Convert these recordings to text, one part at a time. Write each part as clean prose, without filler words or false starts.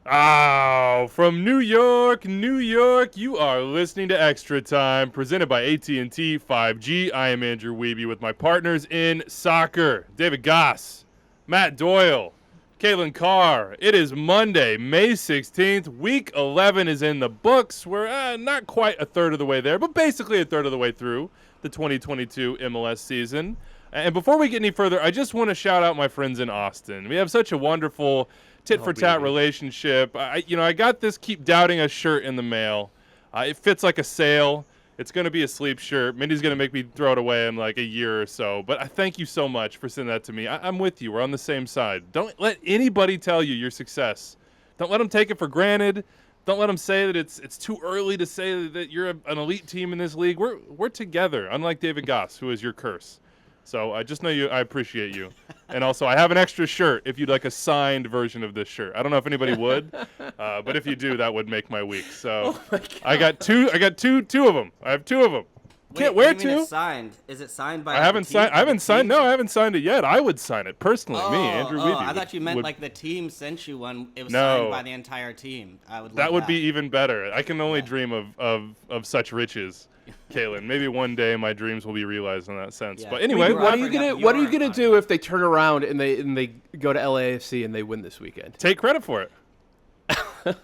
Oh, from New York, New York, you are listening to Extra Time, presented by AT&T 5G. I am Andrew Wiebe with my partners in soccer, David Goss, Matt Doyle, Caitlin Carr. It is Monday, May 16th. Week 11 is in the books. We're not quite a third of the way there, but basically a third of the way through the 2022 MLS season. And before we get any further, I just want to shout out my friends in Austin. We have such a wonderful tit-for-tat relationship. I got this Keep Doubting Us shirt in the mail. It fits like a sale. It's going to be a sleep shirt. Mindy's going to make me throw it away in like a year or so. But I thank you so much for sending that to me. I'm with you. We're on the same side. Don't let anybody tell you your success. Don't let them take it for granted. Don't let them say that it's too early to say that you're an elite team in this league. We're together, unlike David Goss, who is your curse. So I just know I appreciate you. And also, I have an extra shirt if you'd like a signed version of this shirt. I don't know if anybody would, but if you do, that would make my week. So I got two of them. I have two of them. Can't wear two. It's signed. Is it signed by? I haven't signed. No, I haven't signed it yet. I would sign it personally. Me, Andrew Wiebe. I thought you meant like the team sent you one. It was signed by the entire team. That would be even better. I can only dream of such riches. Kaylin, maybe one day my dreams will be realized in that sense. Yeah. But anyway, what are you gonna do if they turn around and they go to LAFC and they win this weekend? Take credit for it.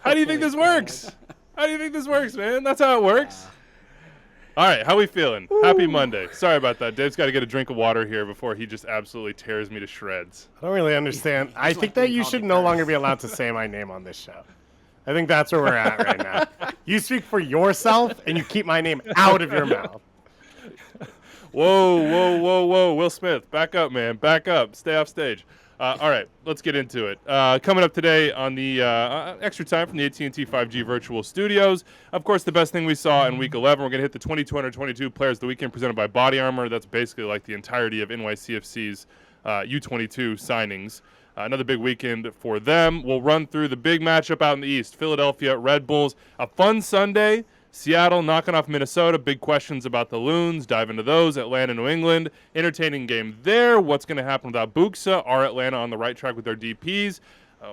How do you think this works? How do you think this works, man? That's how it works. All right, how we feeling? Ooh. Happy Monday. Sorry about that. Dave's got to get a drink of water here before he just absolutely tears me to shreds. I don't really understand. I think that you should no longer be allowed to say my name on this show. I think that's where we're at right now. You speak for yourself, and you keep my name out of your mouth. Whoa. Will Smith, back up, man. Back up. Stay off stage. All right, let's get into it. Coming up today on the Extra Time from the AT&T 5G Virtual Studios. Of course, the best thing we saw in Week 11, we're going to hit the 2222 Players of the Weekend presented by Body Armor. That's basically like the entirety of NYCFC's U22 signings. Another big weekend for them. We'll run through the big matchup out in the East. Philadelphia, Red Bulls. A fun Sunday. Seattle knocking off Minnesota. Big questions about the Loons. Dive into those. Atlanta, New England. Entertaining game there. What's going to happen without Buxa? Are Atlanta on the right track with their DPs?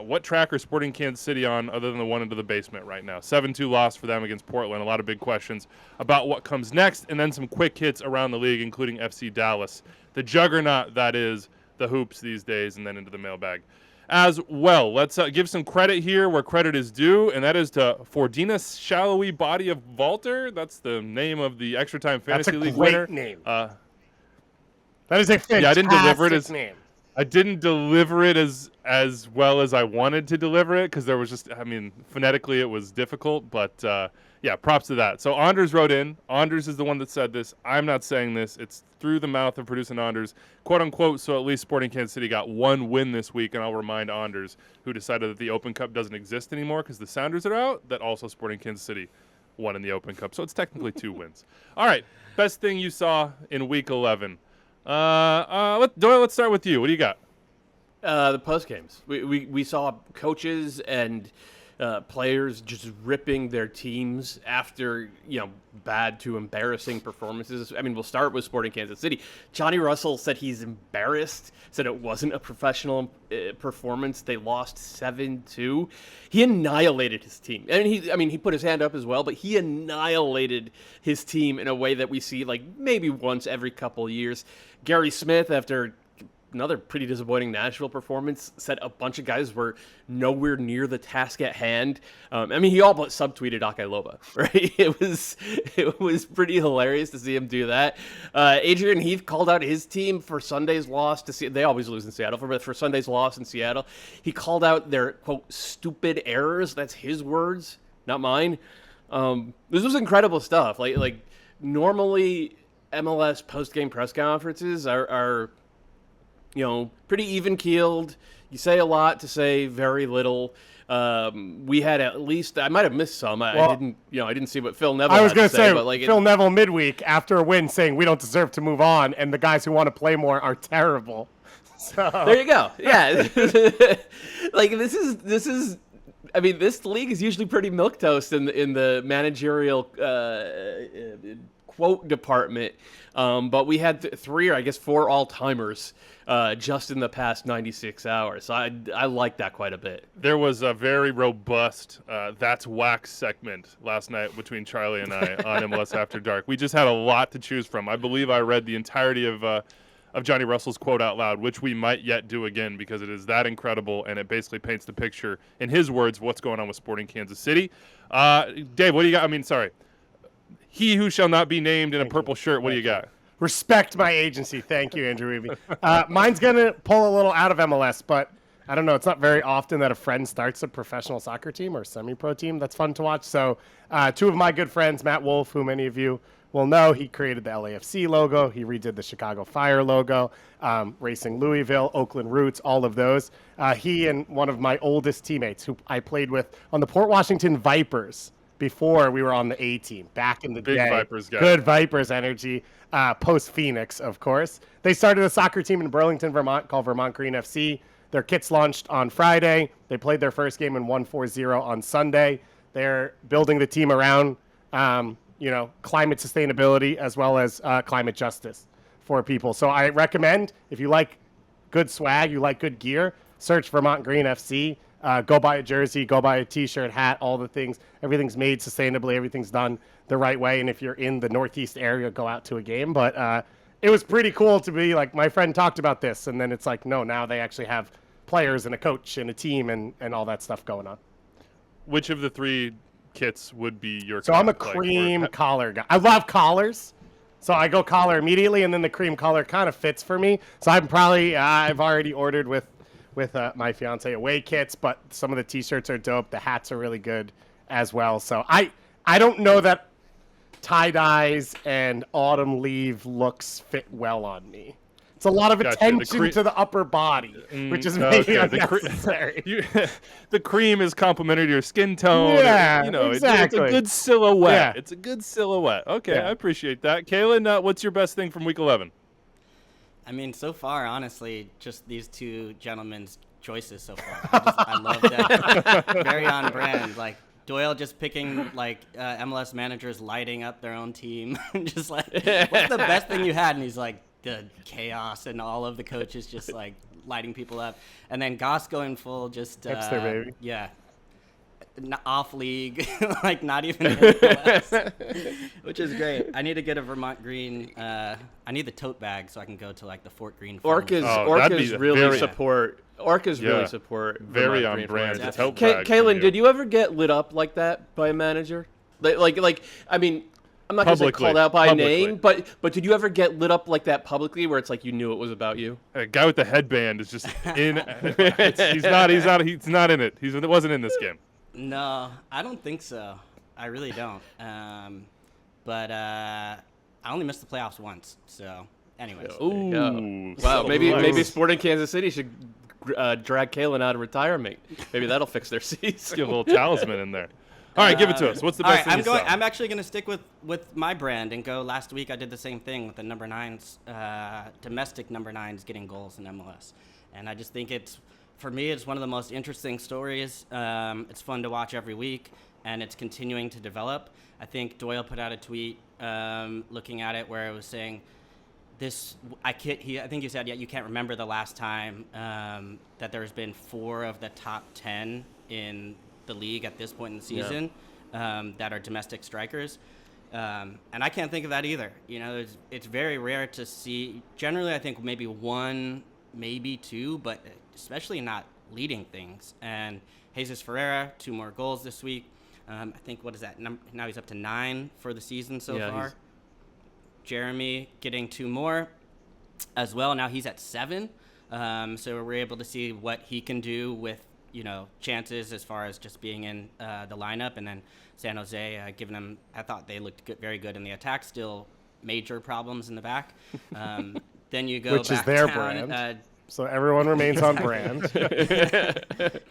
What track are Sporting Kansas City on other than the one into the basement right now? 7-2 loss for them against Portland. A lot of big questions about what comes next. And then some quick hits around the league, including FC Dallas. The juggernaut that is the hoops these days, and then into the mailbag as well. Let's give some credit here where credit is due, and that is to Fordina Shallowy Body of Walter. That's the name of the Extra Time Fantasy League winner. That's a great name. That is a fantastic I didn't deliver it as name. I didn't deliver it as well as I wanted to deliver it because there was just, phonetically it was difficult, but props to that. So Anders wrote in. Anders is the one that said this. I'm not saying this. It's through the mouth of producing Anders, quote unquote. So at least Sporting Kansas City got one win this week, and I'll remind Anders, who decided that the Open Cup doesn't exist anymore because the Sounders are out, that also Sporting Kansas City won in the Open Cup. So it's technically two wins. All right, best thing you saw in Week 11. Doyle, let's start with you. What do you got? The post games. We saw coaches and players just ripping their teams after bad to embarrassing performances. We'll start with Sporting Kansas City. Johnny Russell said he's embarrassed. Said it wasn't a professional performance. They lost 7-2. He annihilated his team, and he put his hand up as well. But he annihilated his team in a way that we see like maybe once every couple of years. Gary Smith, after another pretty disappointing Nashville performance, said a bunch of guys were nowhere near the task at hand. He all but subtweeted Akailoba, right? It was pretty hilarious to see him do that. Adrian Heath called out his team for Sunday's loss to see. They always lose in Seattle, but for Sunday's loss in Seattle, he called out their quote stupid errors. That's his words, not mine. This was incredible stuff. Like normally MLS post-game press conferences are pretty even-keeled. You say a lot to say very little. We had at least, I might have missed some. I didn't see what Phil Neville. I was going to say, but Phil Neville midweek after a win saying we don't deserve to move on, and the guys who want to play more are terrible. So there you go. Yeah, this is. This league is usually pretty milquetoast in the managerial quote department, but we had 3 or I guess 4 all-timers just in the past 96 hours. So I like that quite a bit. There was a very robust That's Wax segment last night between Charlie and I on MLS After Dark. We just had a lot to choose from. I believe I read the entirety of Johnny Russell's quote out loud, which we might yet do again because it is that incredible, and it basically paints the picture, in his words, what's going on with Sporting Kansas City. Dave, what do you got? I mean, sorry. He who shall not be named in a purple shirt, what do you got? Respect my agency. Thank you, Andrew Weeby. Mine's going to pull a little out of MLS, but I don't know. It's not very often that a friend starts a professional soccer team or semi-pro team. That's fun to watch. So 2 of my good friends, Matt Wolf, who many of you will know, he created the LAFC logo. He redid the Chicago Fire logo, Racing Louisville, Oakland Roots, all of those. He and one of my oldest teammates who I played with on the Port Washington Vipers before we were on the A team back in the day. Big Vipers guy. Good Vipers energy. Post-Phoenix, of course. They started a soccer team in Burlington, Vermont called Vermont Green FC. Their kits launched on Friday. They played their first game and won 4-0 on Sunday. They're building the team around, climate sustainability as well as climate justice for people. So I recommend, if you like good swag, you like good gear, search Vermont Green FC. Go buy a jersey, go buy a T-shirt, hat, all the things. Everything's made sustainably. Everything's done the right way. And if you're in the Northeast area, go out to a game. But it was pretty cool to be like, my friend talked about this. And then it's like, no, now they actually have players and a coach and a team and all that stuff going on. Which of the 3 kits would be your So I'm a cream collar guy. I love collars. So I go collar immediately, and then the cream collar kind of fits for me. So I'm probably, I've already ordered with my fiance away kits, but some of the T-shirts are dope. The hats are really good as well. So I don't know that tie-dyes and autumn leaf looks fit well on me. It's a lot of attention to the upper body, which is maybe unnecessary. The cream is complementary to your skin tone. Yeah, It's exactly. a good silhouette. Yeah. It's a good silhouette. Okay, Yeah. I appreciate that. Kaylin, what's your best thing from Week 11? I mean, so far, honestly, just these 2 gentlemen's choices so far. I love that. Very on brand. Like, Doyle just picking, MLS managers lighting up their own team. Just like, what's the best thing you had? And he's like, the chaos and all of the coaches just, lighting people up. And then Goss going full just... Hipster, baby. Yeah. Off league, not even in MLS, which is great. I need to get a Vermont Green. I need the tote bag so I can go to the Fort Greene. Orcas really support. Very on brand. The tote bag. Kaylin, did you ever get lit up like that by a manager? I mean, I'm not going to say called out by name, but did you ever get lit up like that publicly, where it's like you knew it was about you? A guy with the headband is just in. He's not in it. It wasn't in this game. No, I don't think so. I really don't. But I only missed the playoffs once. So, anyways. Ooh. Wow. Maybe Sporting Kansas City should drag Kaylin out of retirement. Maybe that'll fix their seats. Get a little talisman in there. All right, give it to us. What's the best thing you saw? I'm actually going to stick with my brand and go. Last week I did the same thing with the number 9s, domestic number 9s getting goals in MLS, and I just think for me, it's one of the most interesting stories. It's fun to watch every week, and it's continuing to develop. I think Doyle put out a tweet looking at it where it was saying, I think he said, you can't remember the last time that there's been 4 of the top 10 in the league at this point in the season that are domestic strikers. And I can't think of that either. It's very rare to see. Generally, I think maybe 1, maybe 2, but especially not leading things. And Jesus Ferreira, 2 more goals this week. I think, what is that? Now he's up to 9 for the season so far. Jeremy getting 2 more as well. Now he's at 7. So we're able to see what he can do with, chances as far as just being in the lineup. And then San Jose giving them, I thought they looked very good in the attack. Still major problems in the back. Then you go which back is their down, brand. So everyone remains on brand.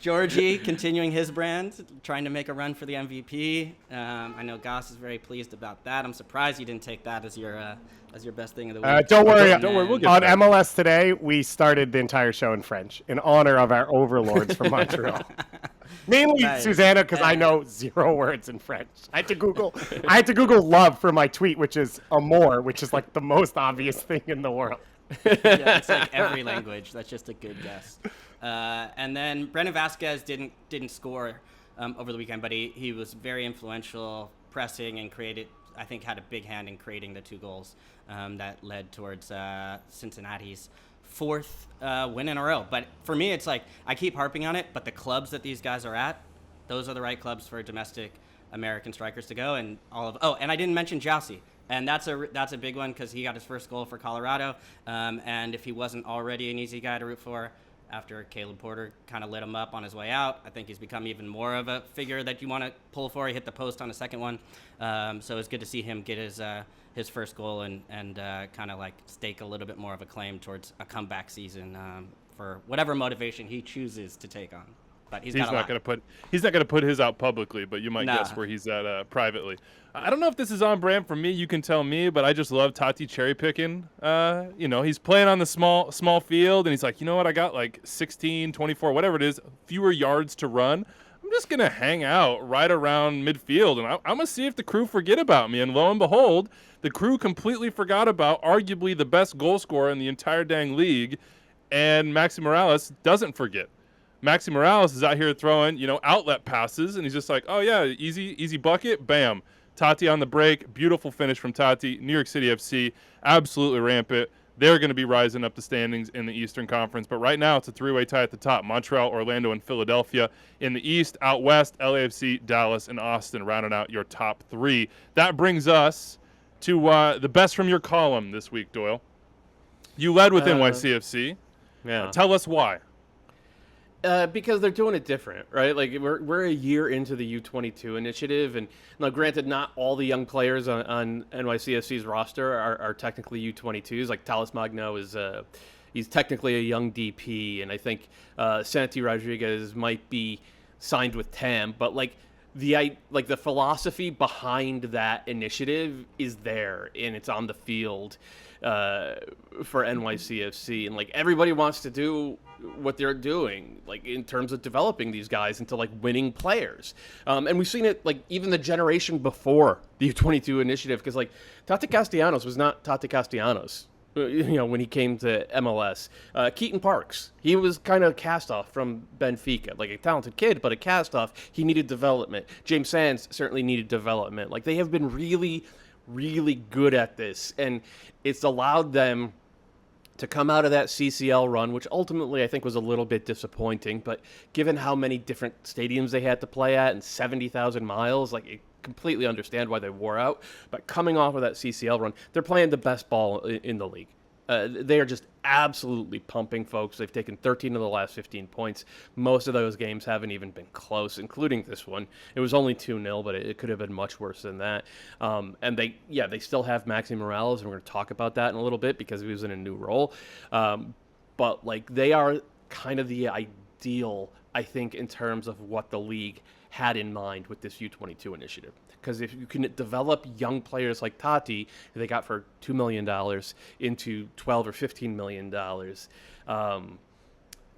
Georgie continuing his brand, trying to make a run for the MVP. I know Goss is very pleased about that. I'm surprised you didn't take that as your best thing of the week. Don't worry. We'll get on there. MLS Today, we started the entire show in French in honor of our overlords from Montreal. Mainly Nice. Susanna, because I know 0 words in French. I had to Google love for my tweet, which is amour, which is like the most obvious thing in the world. Yeah, it's like every language. That's just a good guess. And then Brendan Vasquez didn't score over the weekend, but he was very influential, pressing and I think had a big hand in creating the 2 goals that led towards Cincinnati's 4th win in a row. But for me, it's like I keep harping on it, but the clubs that these guys are at, those are the right clubs for domestic American strikers to go. And and I didn't mention Jousy. And that's a big one because he got his first goal for Colorado. And if he wasn't already an easy guy to root for, after Caleb Porter kind of lit him up on his way out, I think he's become even more of a figure that you want to pull for. He hit the post on the second one. So it's good to see him get his first goal and kind of like stake a little bit more of a claim towards a comeback season for whatever motivation he chooses to take on. But he's not going to put his out publicly, but you might guess where he's at privately. I don't know if this is on brand for me. You can tell me, but I just love Tati cherry picking. He's playing on the small field, and he's like, you know what? I got like 16, 24, whatever it is, fewer yards to run. I'm just going to hang out right around midfield, and I'm going to see if the Crew forget about me. And lo and behold, the Crew completely forgot about arguably the best goal scorer in the entire dang league, and Maxi Morales doesn't forget. Maxi Morales is out here throwing, outlet passes, and he's just like, oh, yeah, easy bucket, bam. Tati on the break, beautiful finish from Tati. New York City FC, absolutely rampant. They're going to be rising up the standings in the Eastern Conference. But right now, it's a 3-way tie at the top. Montreal, Orlando, and Philadelphia. In the East, out West, LAFC, Dallas, and Austin rounding out your top 3. That brings us to the best from your column this week, Doyle. You led with NYCFC. Yeah. Tell us why. Because they're doing it different, right? Like we're a year into the U22 initiative, and now granted, not all the young players on NYCFC's roster are technically U22s. Like Talis Magno is he's technically a young DP, and I think Santi Rodriguez might be signed with TAM, but the philosophy behind that initiative is there, and it's on the field for NYCFC, and everybody wants to do what they're doing, in terms of developing these guys into winning players. And we've seen it even the generation before the U22 initiative, because Tati Castellanos was not Tati Castellanos, when he came to MLS. Keaton Parks, he was kind of cast off from Benfica, a talented kid, but a cast off. He needed development. James Sands certainly needed development. They have been really, really good at this, and it's allowed them to come out of that CCL run, which ultimately I think was a little bit disappointing, but given how many different stadiums they had to play at and 70,000 miles, I completely understand why they wore out. But coming off of that CCL run, they're playing the best ball in the league. They are just absolutely pumping, folks. They've taken 13 of the last 15 points. Most of those games haven't even been close, including this one. It was only 2-0, but it could have been much worse than that. And they still have Maxi Morales, and we're going to talk about that in a little bit because he was in a new role. But they are kind of the ideal, I think, in terms of what the league had in mind with this U22 initiative. Because if you can develop young players like Tati, who they got for $2 million, into $12 or $15 million,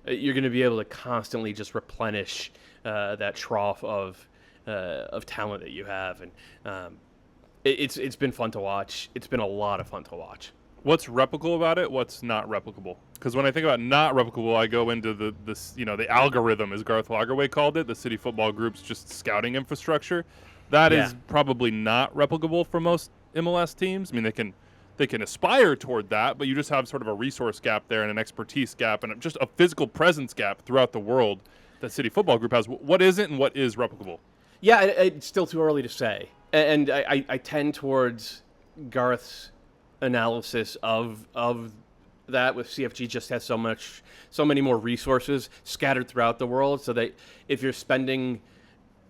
you're going to be able to constantly just replenish that trough of talent that you have. And it's been fun to watch. It's been a lot of fun to watch. What's replicable about it? What's not replicable? Because when I think about not replicable, I go into the algorithm, as Garth Lagerwey called it, the City Football Group's just scouting infrastructure. That is probably not replicable for most MLS teams. I mean, they can aspire toward that, but you just have sort of a resource gap there and an expertise gap and just a physical presence gap throughout the world that City Football Group has. What isn't and what is replicable? Yeah, it's still too early to say. And I tend towards Garth's analysis of that, with CFG just has so many more resources scattered throughout the world, so that if you're spending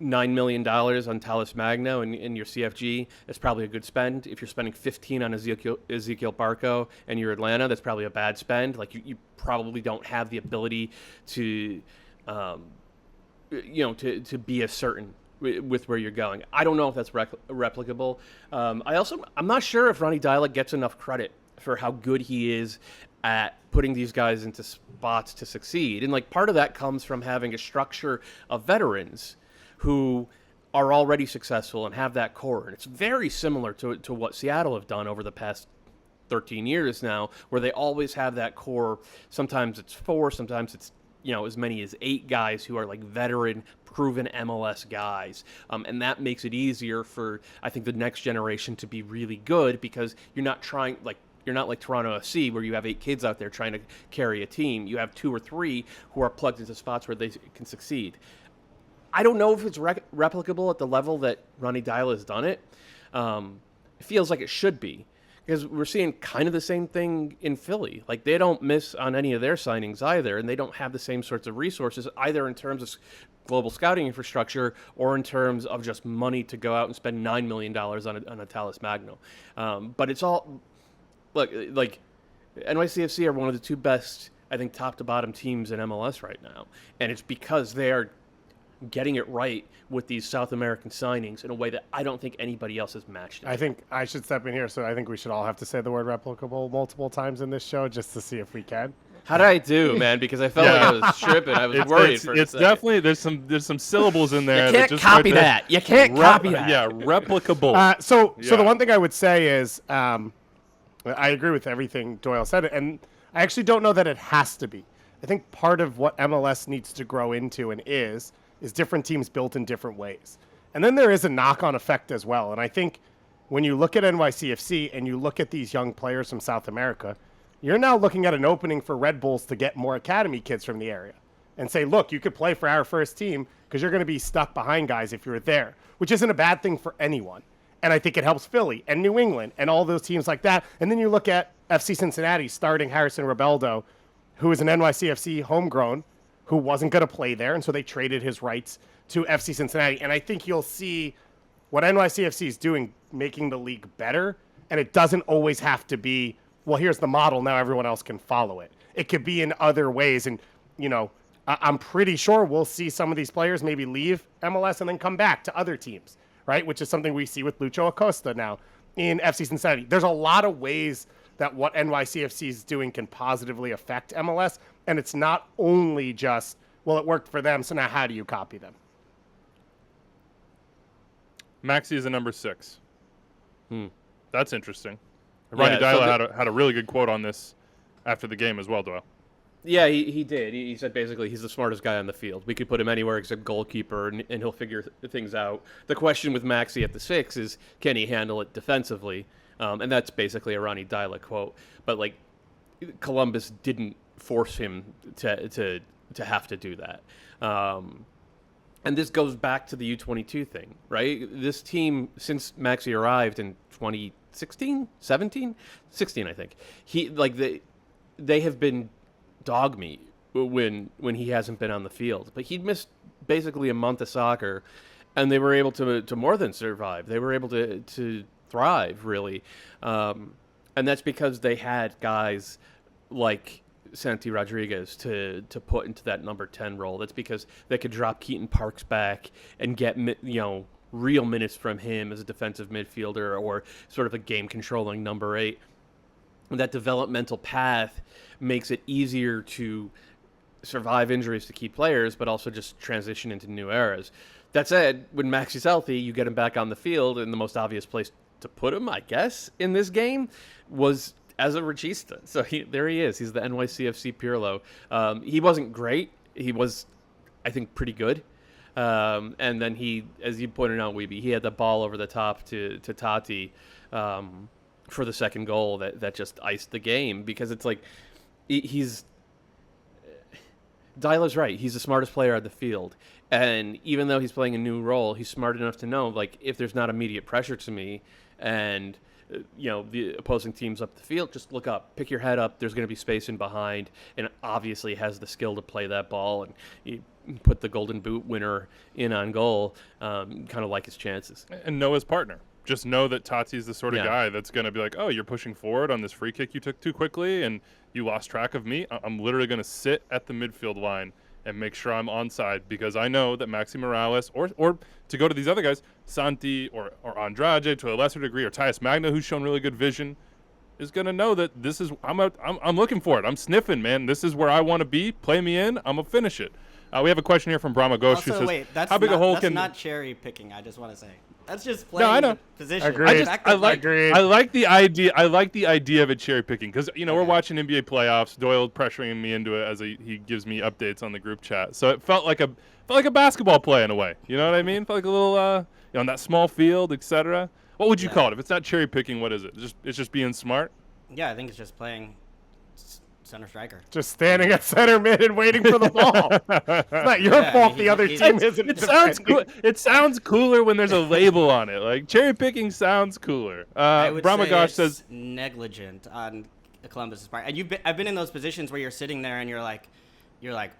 $9 million on Talis Magno and your CFG, that's probably a good spend. If you're spending 15 on Ezekiel Barco and you're Atlanta, that's probably a bad spend. You probably don't have the ability to be as certain with where you're going. I don't know if that's replicable. I'm not sure if Ronnie Diallo gets enough credit for how good he is at putting these guys into spots to succeed. And like part of that comes from having a structure of veterans who are already successful and have that core. And it's very similar to what Seattle have done over the past 13 years now, where they always have that core. Sometimes it's 4, sometimes it's as many as 8 guys who are like veteran, proven MLS guys. And that makes it easier for, I think, the next generation to be really good, because you're not like Toronto FC, where you have 8 kids out there trying to carry a team. You have 2 or 3 who are plugged into spots where they can succeed. I don't know if it's replicable at the level that Ronny Deila has done it. It feels like it should be, because we're seeing kind of the same thing in Philly. Like, they don't miss on any of their signings either, and they don't have the same sorts of resources either in terms of global scouting infrastructure or in terms of just money to go out and spend $9 million on a Tallis Magno. But it's all, look, like NYCFC are one of the 2 best, I think, top to bottom teams in MLS right now, and it's because they are getting it right with these South American signings in a way that I don't think anybody else has matched it. I think I should step in here, so I think we should all have to say the word replicable multiple times in this show just to see if we can. How did I do, man? Because I felt like I was tripping. I was worried for a It's second. definitely, there's some syllables in there. You that can't just copy right there- that. You can't copy that. Yeah, replicable. So Yeah. the one thing I would say is I agree with everything Doyle said, and I actually don't know that it has to be. I think part of what MLS needs to grow into and is different teams built in different ways. And then there is a knock-on effect as well. And I think when you look at NYCFC and you look at these young players from South America, you're now looking at an opening for Red Bulls to get more academy kids from the area and say, look, you could play for our first team because you're going to be stuck behind guys if you're there, which isn't a bad thing for anyone. And I think it helps Philly and New England and all those teams like that. And then you look at FC Cincinnati starting Harrison Rebeldo, who is an NYCFC homegrown, who wasn't going to play there, and so they traded his rights to FC Cincinnati. And I think you'll see what NYCFC is doing, making the league better, and it doesn't always have to be, well, here's the model, now everyone else can follow it. It could be in other ways, and, I'm pretty sure we'll see some of these players maybe leave MLS and then come back to other teams, right, which is something we see with Lucho Acosta now in FC Cincinnati. There's a lot of ways that what NYCFC is doing can positively affect MLS, and it's not only just, well, it worked for them, so now how do you copy them? Maxi is a number 6. That's interesting. Ronny Deila had a really good quote on this after the game as well, Doyle. Yeah, he did. He said basically he's the smartest guy on the field. We could put him anywhere except goalkeeper, and he'll figure things out. The question with Maxi at the 6 is, can he handle it defensively? And that's basically a Ronny Deila quote. But, like, Columbus didn't force him to have to do that. And this goes back to the U22 thing, right? This team, since Maxi arrived in 2016, 17, 16, I think, they have been dog meat when he hasn't been on the field. But he'd missed basically a month of soccer, and they were able to more than survive. They were able to thrive, really. And that's because they had guys like Santi Rodriguez to put into that number 10 role. That's because they could drop Keaton Parks back and get real minutes from him as a defensive midfielder or sort of a game-controlling number 8. That developmental path makes it easier to survive injuries to key players, but also just transition into new eras. That said, when Maxi's healthy, you get him back on the field, and the most obvious place to put him, I guess, in this game was as a regista. So there he is. He's the NYCFC Pirlo. He wasn't great. He was, I think, pretty good. And then he, as you pointed out, Weeby, he had the ball over the top to Tati for the second goal that just iced the game, because it's like Deila's right. He's the smartest player on the field. And even though he's playing a new role, he's smart enough to know, like, if there's not immediate pressure to me and, the opposing team's up the field, just look up, pick your head up. There's going to be space in behind, and obviously has the skill to play that ball and you put the Golden Boot winner in on goal, kind of like his chances. And know his partner. Just know that Tati's the sort of guy that's going to be like, oh, you're pushing forward on this free kick you took too quickly and you lost track of me. I'm literally going to sit at the midfield line and make sure I'm onside, because I know that Maxi Morales, or to go to these other guys, Santi or Andrade to a lesser degree, or Tyus Magna, who's shown really good vision, is going to know that this is I'm looking for it. I'm sniffing, man. This is where I want to be. Play me in. I'm gonna finish it. We have a question here from Brahma Ghosh who Also, says, wait, that's "How big not, a hole that's can?" not cherry picking. I just want to say that's just playing I know. the position. Agreed. I like Agreed. I like the idea. I like the idea of it cherry picking because we're Okay. watching NBA playoffs. Doyle pressuring me into it as he gives me updates on the group chat. So it felt like a basketball play in a way. You know what I mean? Felt like a little on that small field, etc. What would you Yeah. call it if it's not cherry picking? What is it? It's just being smart. Yeah, I think it's just playing center striker. Just standing at center mid and waiting for the ball. It's not your Yeah, I fault mean, the other he's- team isn't. It sounds defending. cool. It sounds cooler when there's a label on it. Like cherry picking sounds cooler. I would Brahma say Ghosh it's says, negligent on Columbus's part. And I've been in those positions where you're sitting there and you're like,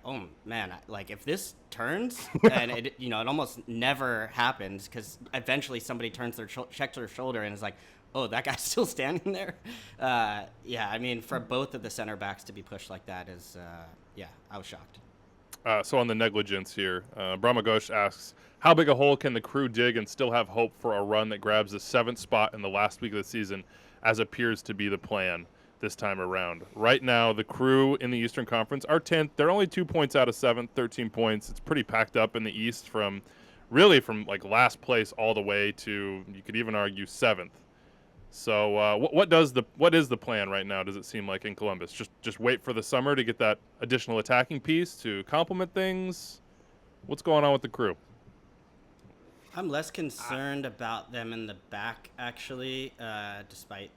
oh man, like if this turns, and it almost never happens because eventually somebody turns checks their shoulder and is like, oh, that guy's still standing there. Yeah, I mean, for both of the center backs to be pushed like that is, I was shocked. So on the negligence here, Brahma Ghosh asks, how big a hole can the Crew dig and still have hope for a run that grabs the 7th spot in the last week of the season, as appears to be the plan this time around? Right now, the Crew in the Eastern Conference are 10th. They're only 2 points out of 7th, 13 points. It's pretty packed up in the East from like last place all the way to, you could even argue, 7th. So what is the plan right now, does it seem like, in Columbus? Just wait for the summer to get that additional attacking piece to complement things? What's going on with the Crew? I'm less concerned about them in the back, actually, despite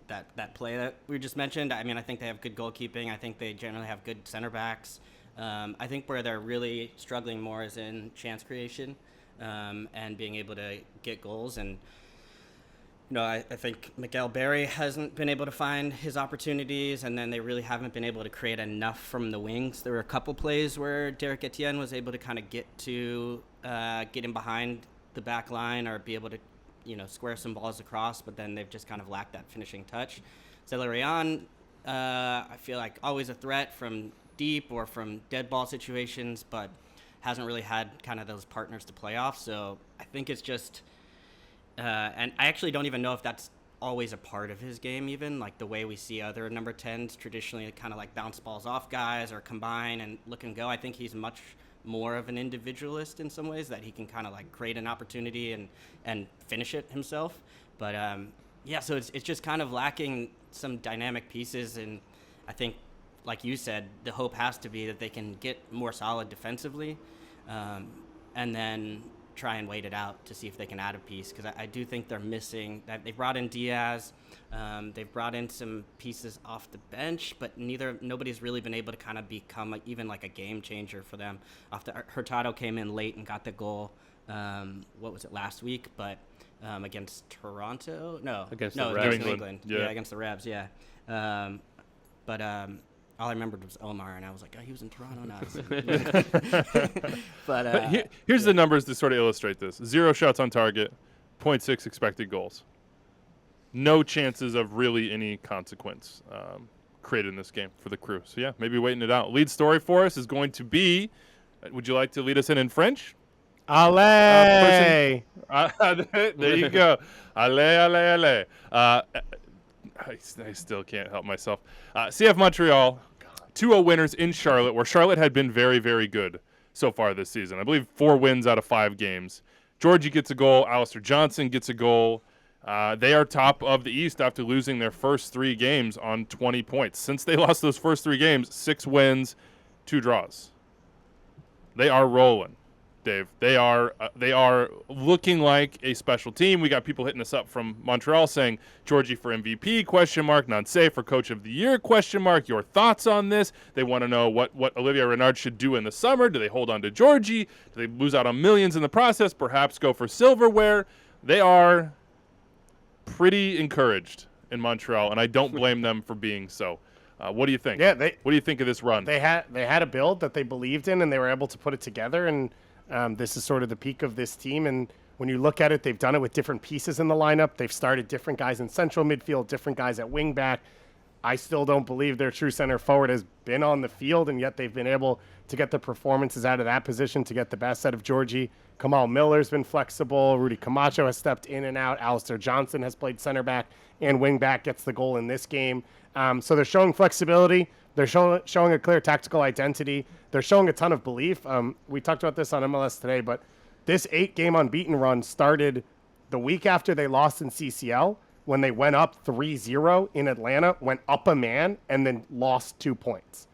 that play that we just mentioned. I mean, I think they have good goalkeeping. I think they generally have good center backs. I think where they're really struggling more is in chance creation and being able to get goals. And I think Miguel Berry hasn't been able to find his opportunities, and then they really haven't been able to create enough from the wings. There were a couple plays where Derek Etienne was able to kind of get in behind the back line or be able to, square some balls across, but then they've just kind of lacked that finishing touch. Zelarayan, I feel like always a threat from deep or from dead ball situations, but hasn't really had kind of those partners to play off. So I think it's just... and I actually don't even know if that's always a part of his game, even like the way we see other number 10s traditionally kind of like bounce balls off guys or combine and look and go. I think he's much more of an individualist in some ways, that he can kind of like create an opportunity and finish it himself. But so it's just kind of lacking some dynamic pieces. And I think, like you said, the hope has to be that they can get more solid defensively and then try and wait it out to see if they can add a piece, because I do think they're missing that. They brought in Diaz, they've brought in some pieces off the bench, but nobody's really been able to kind of become even like a game changer for them. Hurtado came in late and got the goal. What was it, last week? But against Toronto? Against New England. England. Yeah. Against the Revs. Yeah. But all I remembered was Omar, and I was like, oh, he was in Toronto now. But Here's the numbers to sort of illustrate this. 0 shots on target, 0.6 expected goals. No chances of really any consequence created in this game for the Crew. So, yeah, maybe waiting it out. Lead story for us is going to be, would you like to lead us in French? Allez! There you go. Allez, allez, allez. I still can't help myself. CF Montreal, 2-0 winners in Charlotte, where Charlotte had been very, very good so far this season. I believe 4 wins out of 5 games. Georgie gets a goal. Alistair Johnson gets a goal. They are top of the East after losing their first 3 games on 20 points. Since they lost those first 3 games, 6 wins, 2 draws. They are rolling, Dave. They are looking like a special team. We got people hitting us up from Montreal saying Georgie for MVP, ? Nancy for Coach of the Year, ? Your thoughts on this? They want to know what Olivier Renard should do in the summer. Do they hold on to Georgie? Do they lose out on millions in the process? Perhaps go for silverware? They are pretty encouraged in Montreal, and I don't blame them for being so. What do you think? Yeah, what do you think of this run? They had a build that they believed in, and they were able to put it together. And this is sort of the peak of this team. And when you look at it, they've done it with different pieces in the lineup. They've started different guys in central midfield, different guys at wing back. I still don't believe their true center forward has been on the field, and yet they've been able to get the performances out of that position to get the best out of Georgie Kamal Miller's been flexible. Rudy Camacho has stepped in and out. Alistair Johnson has played center back and wing back, gets the goal in this game. So they're showing flexibility. They're showing a clear tactical identity. They're showing a ton of belief. We talked about this on MLS today, but this 8-game unbeaten run started the week after they lost in CCL when they went up 3-0 in Atlanta, went up a man, and then lost 2 points,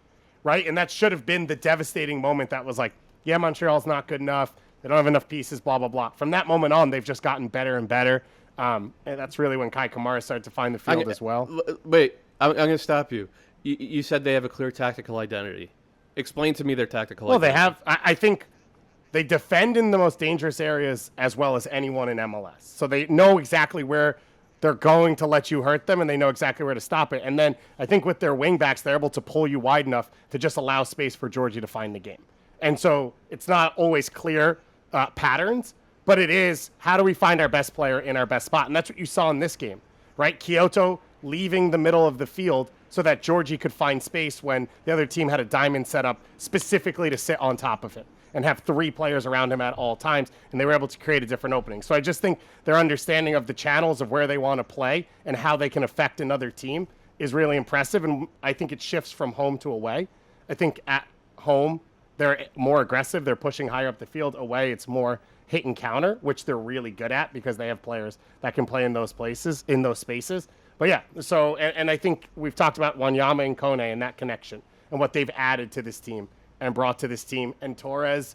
right? And that should have been the devastating moment that was like, yeah, Montreal's not good enough. They don't have enough pieces, blah, blah, blah. From that moment on, they've just gotten better and better. And that's really when Kai Kamara started to find the field as well. Wait, I'm going to stop you. You said they have a clear tactical identity. Explain to me their tactical identity. Well, they have. I think they defend in the most dangerous areas as well as anyone in MLS. So they know exactly where they're going to let you hurt them, and they know exactly where to stop it. And then I think with their wingbacks, they're able to pull you wide enough to just allow space for Georgie to find the game. And so it's not always clear patterns, but it is how do we find our best player in our best spot? And that's what you saw in this game, right? Kyoto leaving the middle of the field so that Georgie could find space when the other team had a diamond set up specifically to sit on top of him and have 3 players around him at all times, and they were able to create a different opening. So I just think their understanding of the channels of where they want to play and how they can affect another team is really impressive, and I think it shifts from home to away. I think at home, they're more aggressive. They're pushing higher up the field. Away, it's more hit and counter, which they're really good at because they have players that can play in those places, in those spaces. But yeah, so, and I think we've talked about Wanyama and Kone and that connection and what they've added to this team and brought to this team. And Torres,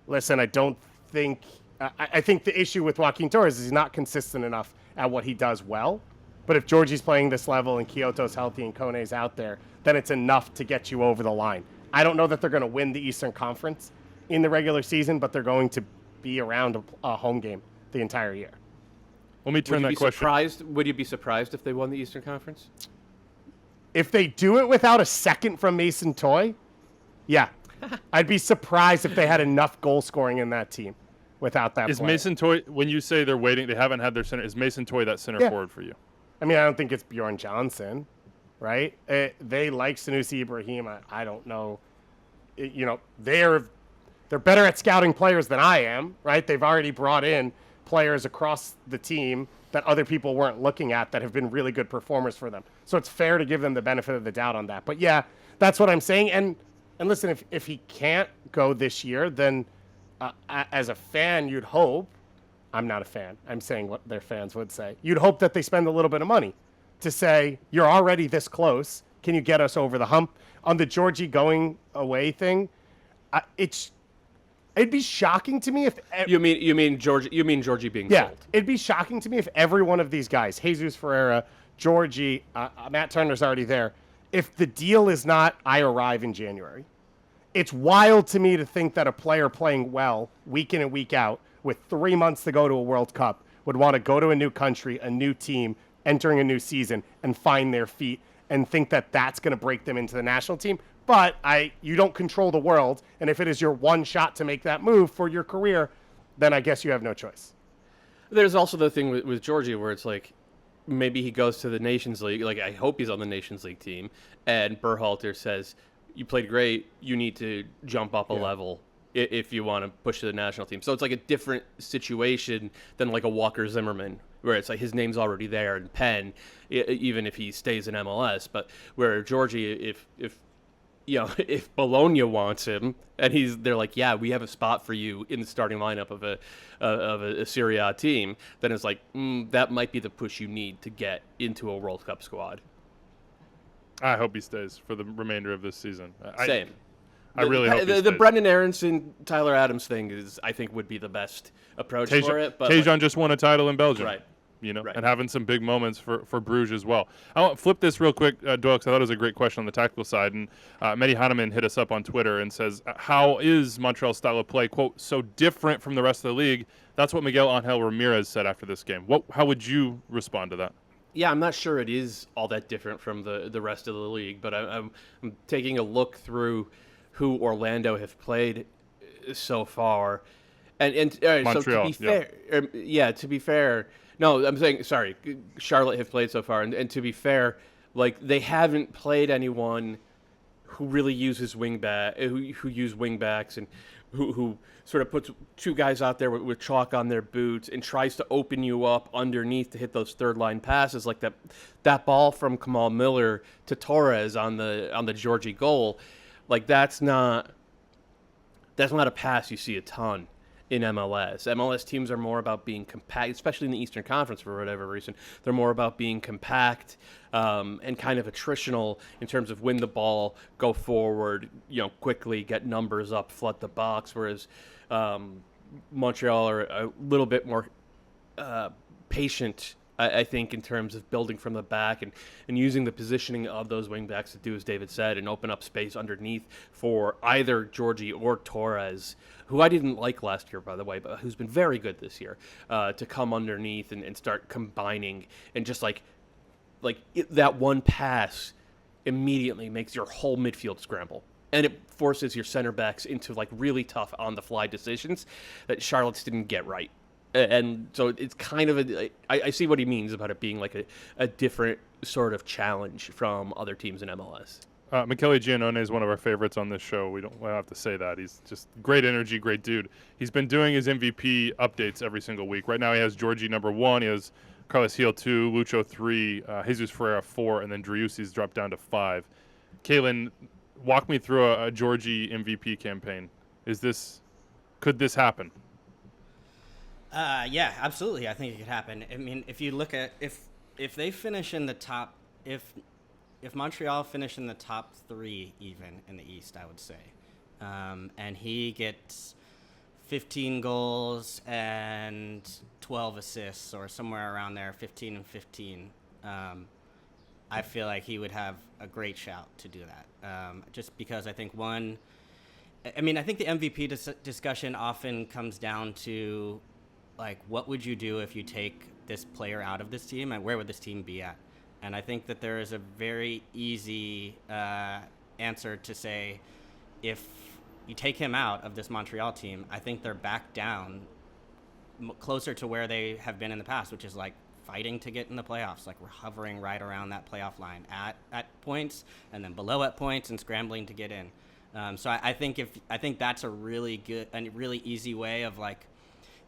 listen, I think the issue with Joaquin Torres is he's not consistent enough at what he does well. But if Georgie's playing this level and Kyoto's healthy and Kone's out there, then it's enough to get you over the line. I don't know that they're going to win the Eastern Conference in the regular season, but they're going to be around a home game the entire year. Let me turn that question. Would you be surprised if they won the Eastern Conference? If they do it without a second from Mason Toye, yeah. I'd be surprised if they had enough goal scoring in that team without that Is player. Mason Toye, when you say they're waiting, they haven't had their center, is Mason Toye that center forward for you? I mean, I don't think it's Bjorn Johnson, right? They like Sanusi Ibrahim. I don't know. They're better at scouting players than I am, right? They've already brought in players across the team that other people weren't looking at that have been really good performers for them. So it's fair to give them the benefit of the doubt on that. But yeah, that's what I'm saying. And listen, if he can't go this year, then as a fan, you'd hope, I'm not a fan, I'm saying what their fans would say, you'd hope that they spend a little bit of money to say, you're already this close, can you get us over the hump? On the Georgie going away thing, it'd be shocking to me if you mean Georgie being sold. It'd be shocking to me if every one of these guys, Jesus Ferreira, Georgie, Matt Turner's already there, if the deal is not I arrive in January. It's wild to me to think that a player playing well week in and week out with 3 months to go to a World Cup would want to go to a new country, a new team, entering a new season and find their feet and think that that's going to break them into the national team. But you don't control the world, and if it is your one shot to make that move for your career, then I guess you have no choice. There's also the thing with Georgie where it's like maybe he goes to the Nations League. Like, I hope he's on the Nations League team, and Berhalter says, you played great, you need to jump up a level if you want to push to the national team. So it's like a different situation than like a Walker Zimmerman, where it's like his name's already there in pen, even if he stays in MLS. But where Georgie, if Bologna wants him and they're like, yeah, we have a spot for you in the starting lineup of a Serie A team, then it's like that might be the push you need to get into a World Cup squad. I hope he stays for the remainder of this season. Same. I really hope he stays. The Brendan Aronson, Tyler Adams thing I think would be the best approach for it. But Tejan just won a title in Belgium. Right. And having some big moments for Bruges as well. I'll flip this real quick, Doyle, because I thought it was a great question on the tactical side. And Mehdi Haneman hit us up on Twitter and says, how is Montreal's style of play, quote, so different from the rest of the league? That's what Miguel Angel Ramirez said after this game. How would you respond to that? Yeah, I'm not sure it is all that different from the rest of the league, but I'm taking a look through who Orlando have played so far. And Montreal, to be fair, no, I'm saying, sorry, Charlotte have played so far, and to be fair, like, they haven't played anyone who really uses who use wingbacks, and who sort of puts two guys out there with chalk on their boots and tries to open you up underneath to hit those third line passes, like that ball from Kamal Miller to Torres on the Georgie goal. Like that's not a pass you see a ton in MLS. MLS teams are more about being compact, especially in the Eastern Conference for whatever reason. They're more about being compact and kind of attritional in terms of win the ball, go forward, quickly get numbers up, flood the box. Whereas Montreal are a little bit more patient, I think, in terms of building from the back and using the positioning of those wingbacks to do, as David said, and open up space underneath for either Georgie or Torres, who I didn't like last year, by the way, but who's been very good this year, to come underneath and start combining and just that one pass immediately makes your whole midfield scramble. And it forces your center backs into really tough on-the-fly decisions that Charlotte's didn't get right. And so it's kind of I see what he means about it being a different sort of challenge from other teams in MLS. Michele Giannone is one of our favorites on this show. We don't have to say that. He's just great energy, great dude. He's been doing his MVP updates every single week. Right now he has Georgie number 1. He has Carlos Gil 2, Lucho 3, Jesus Ferreira 4, and then Driussi's dropped down to 5. Kaylin, walk me through a Georgie MVP campaign. Could this happen? Yeah, absolutely. I think it could happen. I mean, if you look at if they finish in the top, if Montreal finish in the top 3 even in the East, I would say, and he gets 15 goals and 12 assists or somewhere around there, 15 and 15, I feel like he would have a great shout to do that. Just because I think I think the MVP discussion often comes down to what would you do if you take this player out of this team and where would this team be at? And I think that there is a very easy answer to say, if you take him out of this Montreal team, I think they're back down closer to where they have been in the past, which is fighting to get in the playoffs. We're hovering right around that playoff line at points and then below at points and scrambling to get in. So I think that's a really good and really easy way of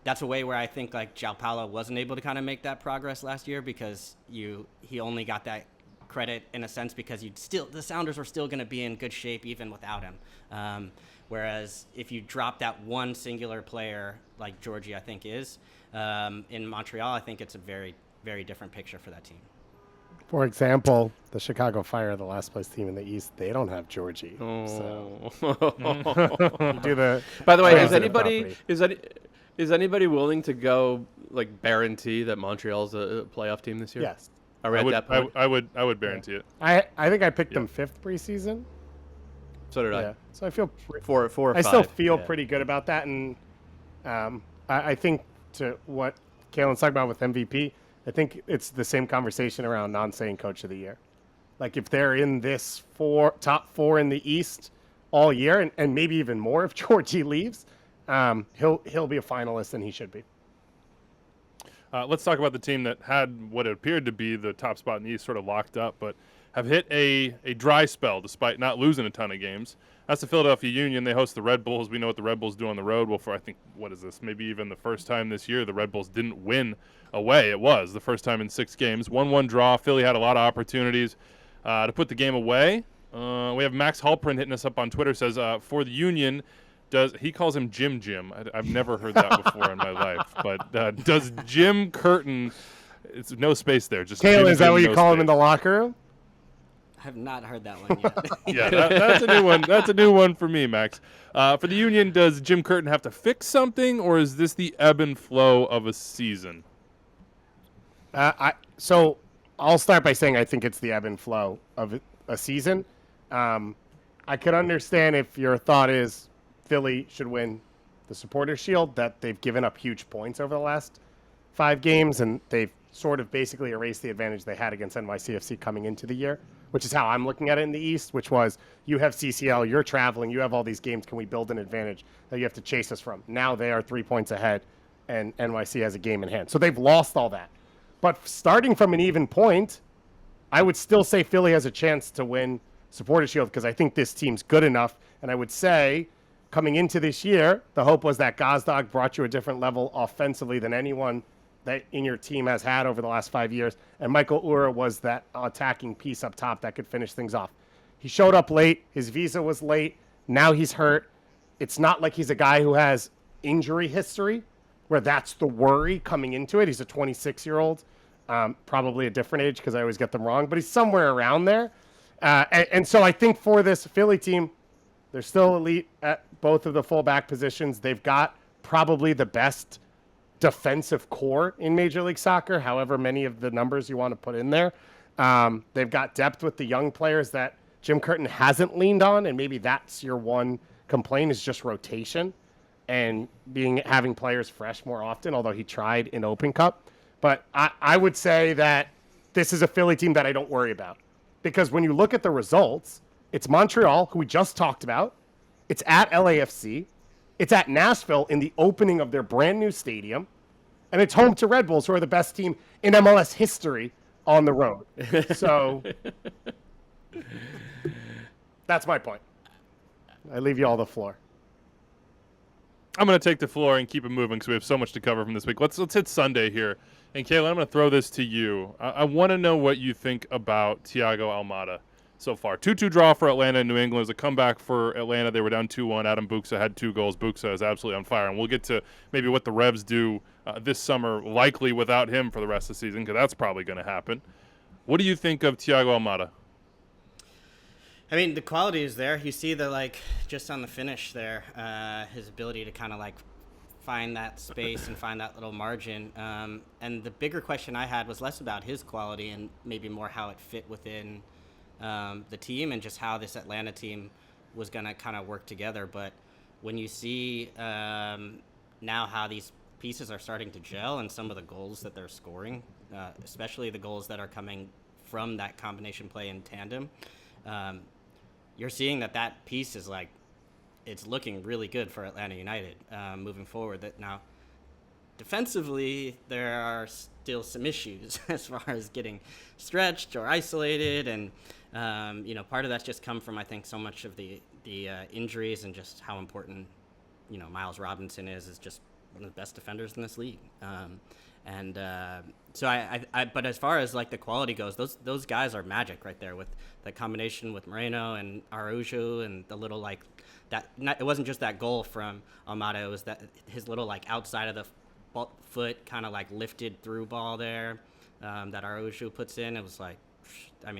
that's a way where I think João Paulo wasn't able to kind of make that progress last year because he only got that credit in a sense because the Sounders were still going to be in good shape even without him. Whereas if you drop that one singular player like Georgie, I think is in Montreal, I think it's a very, very different picture for that team. For example, the Chicago Fire, the last place team in the East, they don't have Georgie. Oh. So By the way, is anybody willing to go guarantee that Montreal's a playoff team this year? Yes. Are we at that point? I would guarantee it. I think I picked them 5th preseason. So did I. Yeah. So I feel Four or five. I still feel pretty good about that, and I think to what Kalen's talking about with MVP, I think it's the same conversation around non-saying coach of the year. If they're in this top 4 in the East all year, and maybe even more if Georgie leaves, he'll be a finalist, and he should be. Let's talk about the team that had what appeared to be the top spot in the East sort of locked up, but have hit a dry spell despite not losing a ton of games. That's the Philadelphia Union. They host the Red Bulls. We know what the Red Bulls do on the road. Well, for I think, what is this? Maybe even the first time this year the Red Bulls didn't win away. It was the first time in 6 games. 1-1 draw. Philly had a lot of opportunities to put the game away. We have Max Halprin hitting us up on Twitter, says, for the Union, he calls him Jim? I've never heard that before in my life. But does Jim Curtin, it's no space there. Just Kayla, is that what you call him in the locker room? I have not heard that one yet. Yeah, that's a new one. That's a new one for me, Max. For the Union, does Jim Curtin have to fix something, or is this the ebb and flow of a season? So I'll start by saying I think it's the ebb and flow of a season. I could understand if your thought is Philly should win the Supporters' Shield, that they've given up huge points over the last 5 games, and they've sort of basically erased the advantage they had against NYCFC coming into the year, which is how I'm looking at it in the East, which was you have CCL, you're traveling, you have all these games. Can we build an advantage that you have to chase us from? Now they are 3 points ahead, and NYC has a game in hand. So they've lost all that. But starting from an even point, I would still say Philly has a chance to win Supporters' Shield because I think this team's good enough. And I would say coming into this year, the hope was that Gazdag brought you a different level offensively than anyone that in your team has had over the last 5 years. And Michael Uhre was that attacking piece up top that could finish things off. He showed up late. His visa was late. Now he's hurt. It's not like he's a guy who has injury history where that's the worry coming into it. He's a 26-year-old, probably a different age because I always get them wrong, but he's somewhere around there. And so I think for this Philly team, they're still elite at both of the fullback positions. They've got probably the best defensive core in Major League Soccer, however many of the numbers you want to put in there. They've got depth with the young players that Jim Curtin hasn't leaned on, and maybe that's your one complaint is just rotation and having players fresh more often, although he tried in Open Cup. But I would say that this is a Philly team that I don't worry about. Because when you look at the results, it's Montreal, who we just talked about. It's at LAFC. It's at Nashville in the opening of their brand new stadium. And it's home to Red Bulls, who are the best team in MLS history on the road. So that's my point. I leave you all the floor. I'm going to take the floor and keep it moving because we have so much to cover from this week. Let's hit Sunday here. And Kayla, I'm going to throw this to you. I want to know what you think about Thiago Almada so far. 2-2 draw for Atlanta and New England. It was a comeback for Atlanta. They were down 2-1. Adam Buksa had 2 goals. Buksa is absolutely on fire. And we'll get to maybe what the Revs do this summer, likely without him for the rest of the season, because that's probably going to happen. What do you think of Thiago Almada? I mean, the quality is there. You see just on the finish there, his ability to kind of find that space and find that little margin. And the bigger question I had was less about his quality and maybe more how it fit within the team and just how this Atlanta team was going to kind of work together. But when you see now how these pieces are starting to gel and some of the goals that they're scoring, especially the goals that are coming from that combination play in tandem, you're seeing that piece is it's looking really good for Atlanta United moving forward. That now, defensively, there are still some issues as far as getting stretched or isolated, and part of that's just come from I think so much of the injuries and just how important Miles Robinson is just one of the best defenders in this league. So but as far as the quality goes, those guys are magic right there with the combination with Moreno and Araujo and the little it wasn't just that goal from Almada, it was that his little outside of the foot kind of lifted through ball there that Araujo puts in. It was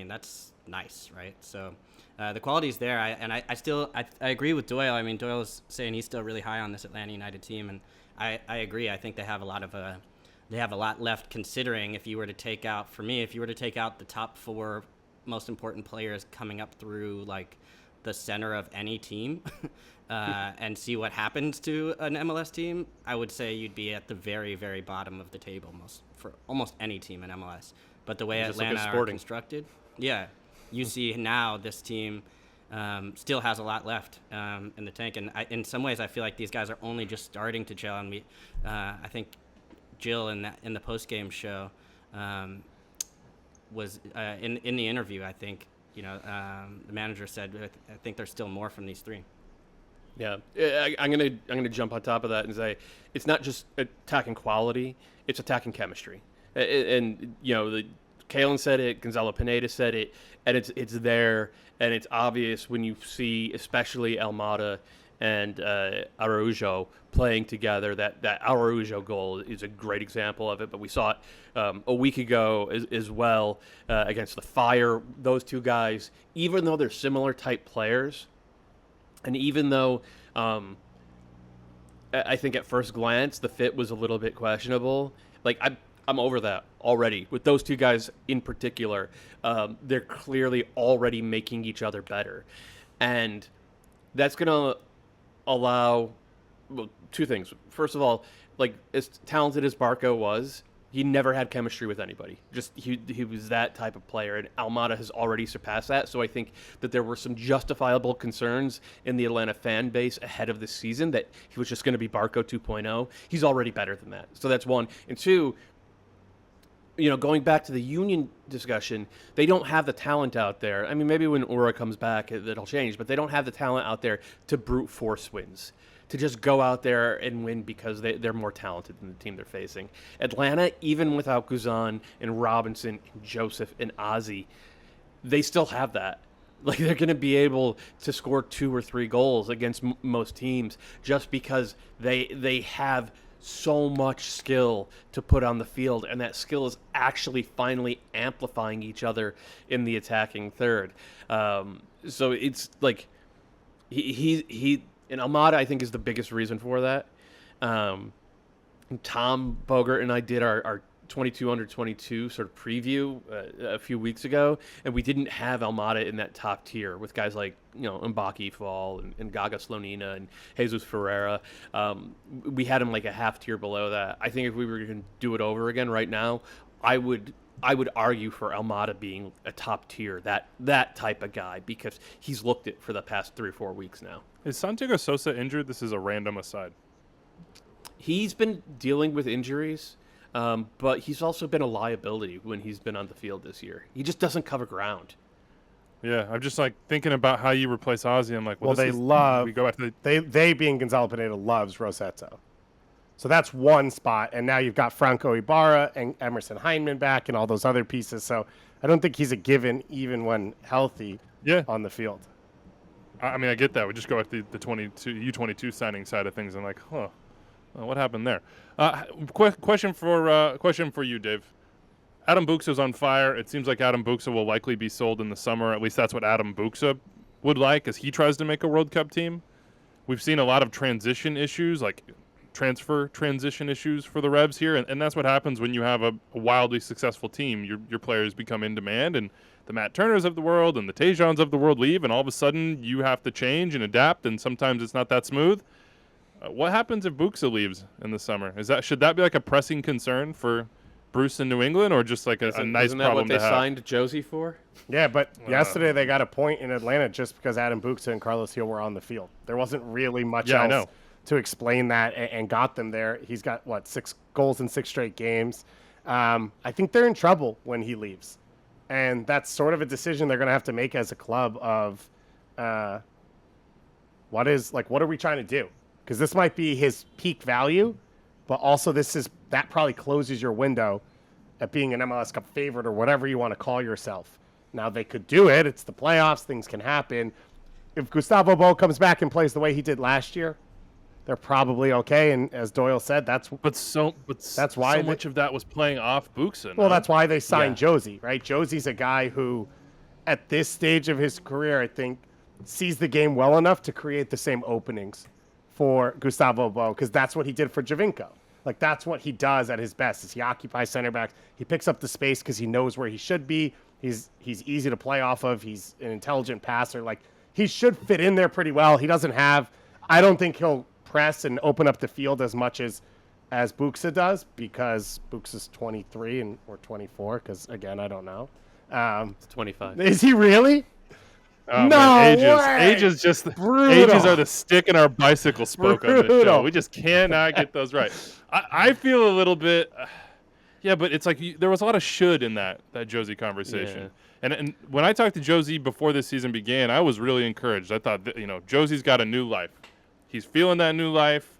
that's nice, right? So the quality's there. I agree with Doyle. I mean, Doyle's saying he's still really high on this Atlanta United team, and I agree. I think they have a lot left, considering if you were to take out the top 4 most important players coming up through the center of any team and see what happens to an MLS team, I would say you'd be at the very, very bottom of the table for almost any team in MLS. But the way Atlanta are constructed, you see now this team still has a lot left in the tank. And in some ways, I feel like these guys are only just starting to gel. And I think Jill in the post-game show was in the interview. I think the manager said, I think there's still more from these 3. Yeah, I'm gonna jump on top of that and say it's not just attacking quality; it's attacking chemistry. And Kalen said it, Gonzalo Pineda said it, and it's there, and it's obvious when you see, especially Almada and Araujo playing together. That Araujo goal is a great example of it, but we saw it a week ago as well against the Fire. Those 2 guys, even though they're similar type players, and even though I think at first glance the fit was a little bit questionable, I'm over that already. With those 2 guys in particular, they're clearly already making each other better, and that's going to allow 2 things. First of all, as talented as Barco was, he never had chemistry with anybody. Just he was that type of player, and Almada has already surpassed that. So I think that there were some justifiable concerns in the Atlanta fan base ahead of this season that he was just going to be Barco 2.0. He's already better than that. So that's one. And 2, going back to the Union discussion, they don't have the talent out there. I mean, maybe when Aura comes back, it'll change, but they don't have the talent out there to brute force wins, to just go out there and win because they're more talented than the team they're facing. Atlanta, even without Guzan and Robinson and Joseph and Ozzy, they still have that. Like, they're going to be able to score 2 or 3 goals against most teams just because they have so much skill to put on the field, and that skill is actually finally amplifying each other in the attacking third. So it's like he and Almada, I think, is the biggest reason for that. Tom Bogert and I did our 22 under 22 sort of preview a few weeks ago, and we didn't have Almada in that top tier with guys like Mbaki Fall and Gaga Slonina and Jesus Ferreira. We had him like a half tier below that. I think if we were going to do it over again right now, I would argue for Almada being a top tier, that type of guy, because he's looked it for the past 3 or 4 weeks now. Is Santiago Sosa injured? This is a random aside. He's been dealing with injuries. But he's also been a liability when he's been on the field this year. He just doesn't cover ground. Yeah, I'm just like thinking about how you replace Ozzy. I'm like, well, they go back to they being Gonzalo Pineda loves Rossetto. So that's one spot, and now you've got Franco Ibarra and Emerson Heineman back and all those other pieces. So I don't think he's a given even when healthy on the field. I mean, I get that. We just go at the U22 signing side of things. I'm like, well, what happened there? Question for you, Dave. Adam Buksa's on fire. It seems like Adam Buksa will likely be sold in the summer. At least that's what Adam Buksa would like, as he tries to make a World Cup team. We've seen a lot of transition issues, like transfer transition issues for the Revs here, and that's what happens when you have a wildly successful team. Your players become in demand, and the Matt Turners of the world and the Tejans of the world leave, and all of a sudden you have to change and adapt, and sometimes it's not that smooth. What happens if Buksa leaves in the summer? Should that be like a pressing concern for Bruce in New England, or just like a nice problem to have? Isn't that what they signed Josie for? Yeah, but yesterday they got a point in Atlanta just because Adam Buksa and Carlos Gil were on the field. There wasn't really much else to explain that and got them there. He's got, 6 goals in 6 straight games. I think they're in trouble when he leaves. And that's sort of a decision they're going to have to make as a club of what are we trying to do? Because this might be his peak value, but also that probably closes your window at being an MLS Cup favorite or whatever you want to call yourself. Now, they could do it. It's the playoffs. Things can happen. If Gustavo Bo comes back and plays the way he did last year, they're probably okay. And as Doyle said, that's why so much of that was playing off Buksa. Well, that's why they signed Josie, right? Josie's a guy who, at this stage of his career, I think, sees the game well enough to create the same openings for Gustavo Bo, because that's what he did for Javinko. Like, that's what he does at his best, is he occupies center backs. He picks up the space because he knows where he should be. He's easy to play off of. He's an intelligent passer. Like, he should fit in there pretty well. I don't think he'll press and open up the field as much as Buksa does, because Buksa's 23 or 24, because, again, I don't know. It's 25. Is he really? Oh, no man, way. Ages Brutal. Ages are the stick in our bicycle spoke on this show. We just cannot get those right. I feel a little bit, but it's like there was a lot of should in that Josie conversation. Yeah. And when I talked to Josie before this season began, I was really encouraged. I thought that, Josie's got a new life. He's feeling that new life,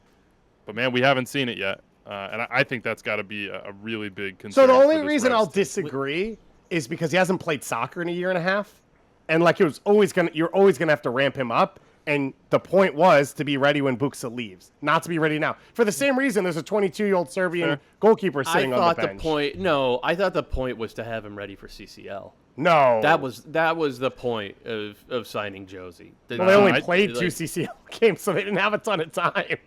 but man, we haven't seen it yet. And I think that's got to be a really big concern. So the only reason I'll disagree is because he hasn't played soccer in a year and a half. And you're always gonna have to ramp him up. And the point was to be ready when Buksa leaves, not to be ready now. For the same reason, there's a 22-year-old Serbian goalkeeper sitting on the bench. I thought the point was to have him ready for CCL. No, that was the point of signing Josie. Well, they only played 2 CCL games, so they didn't have a ton of time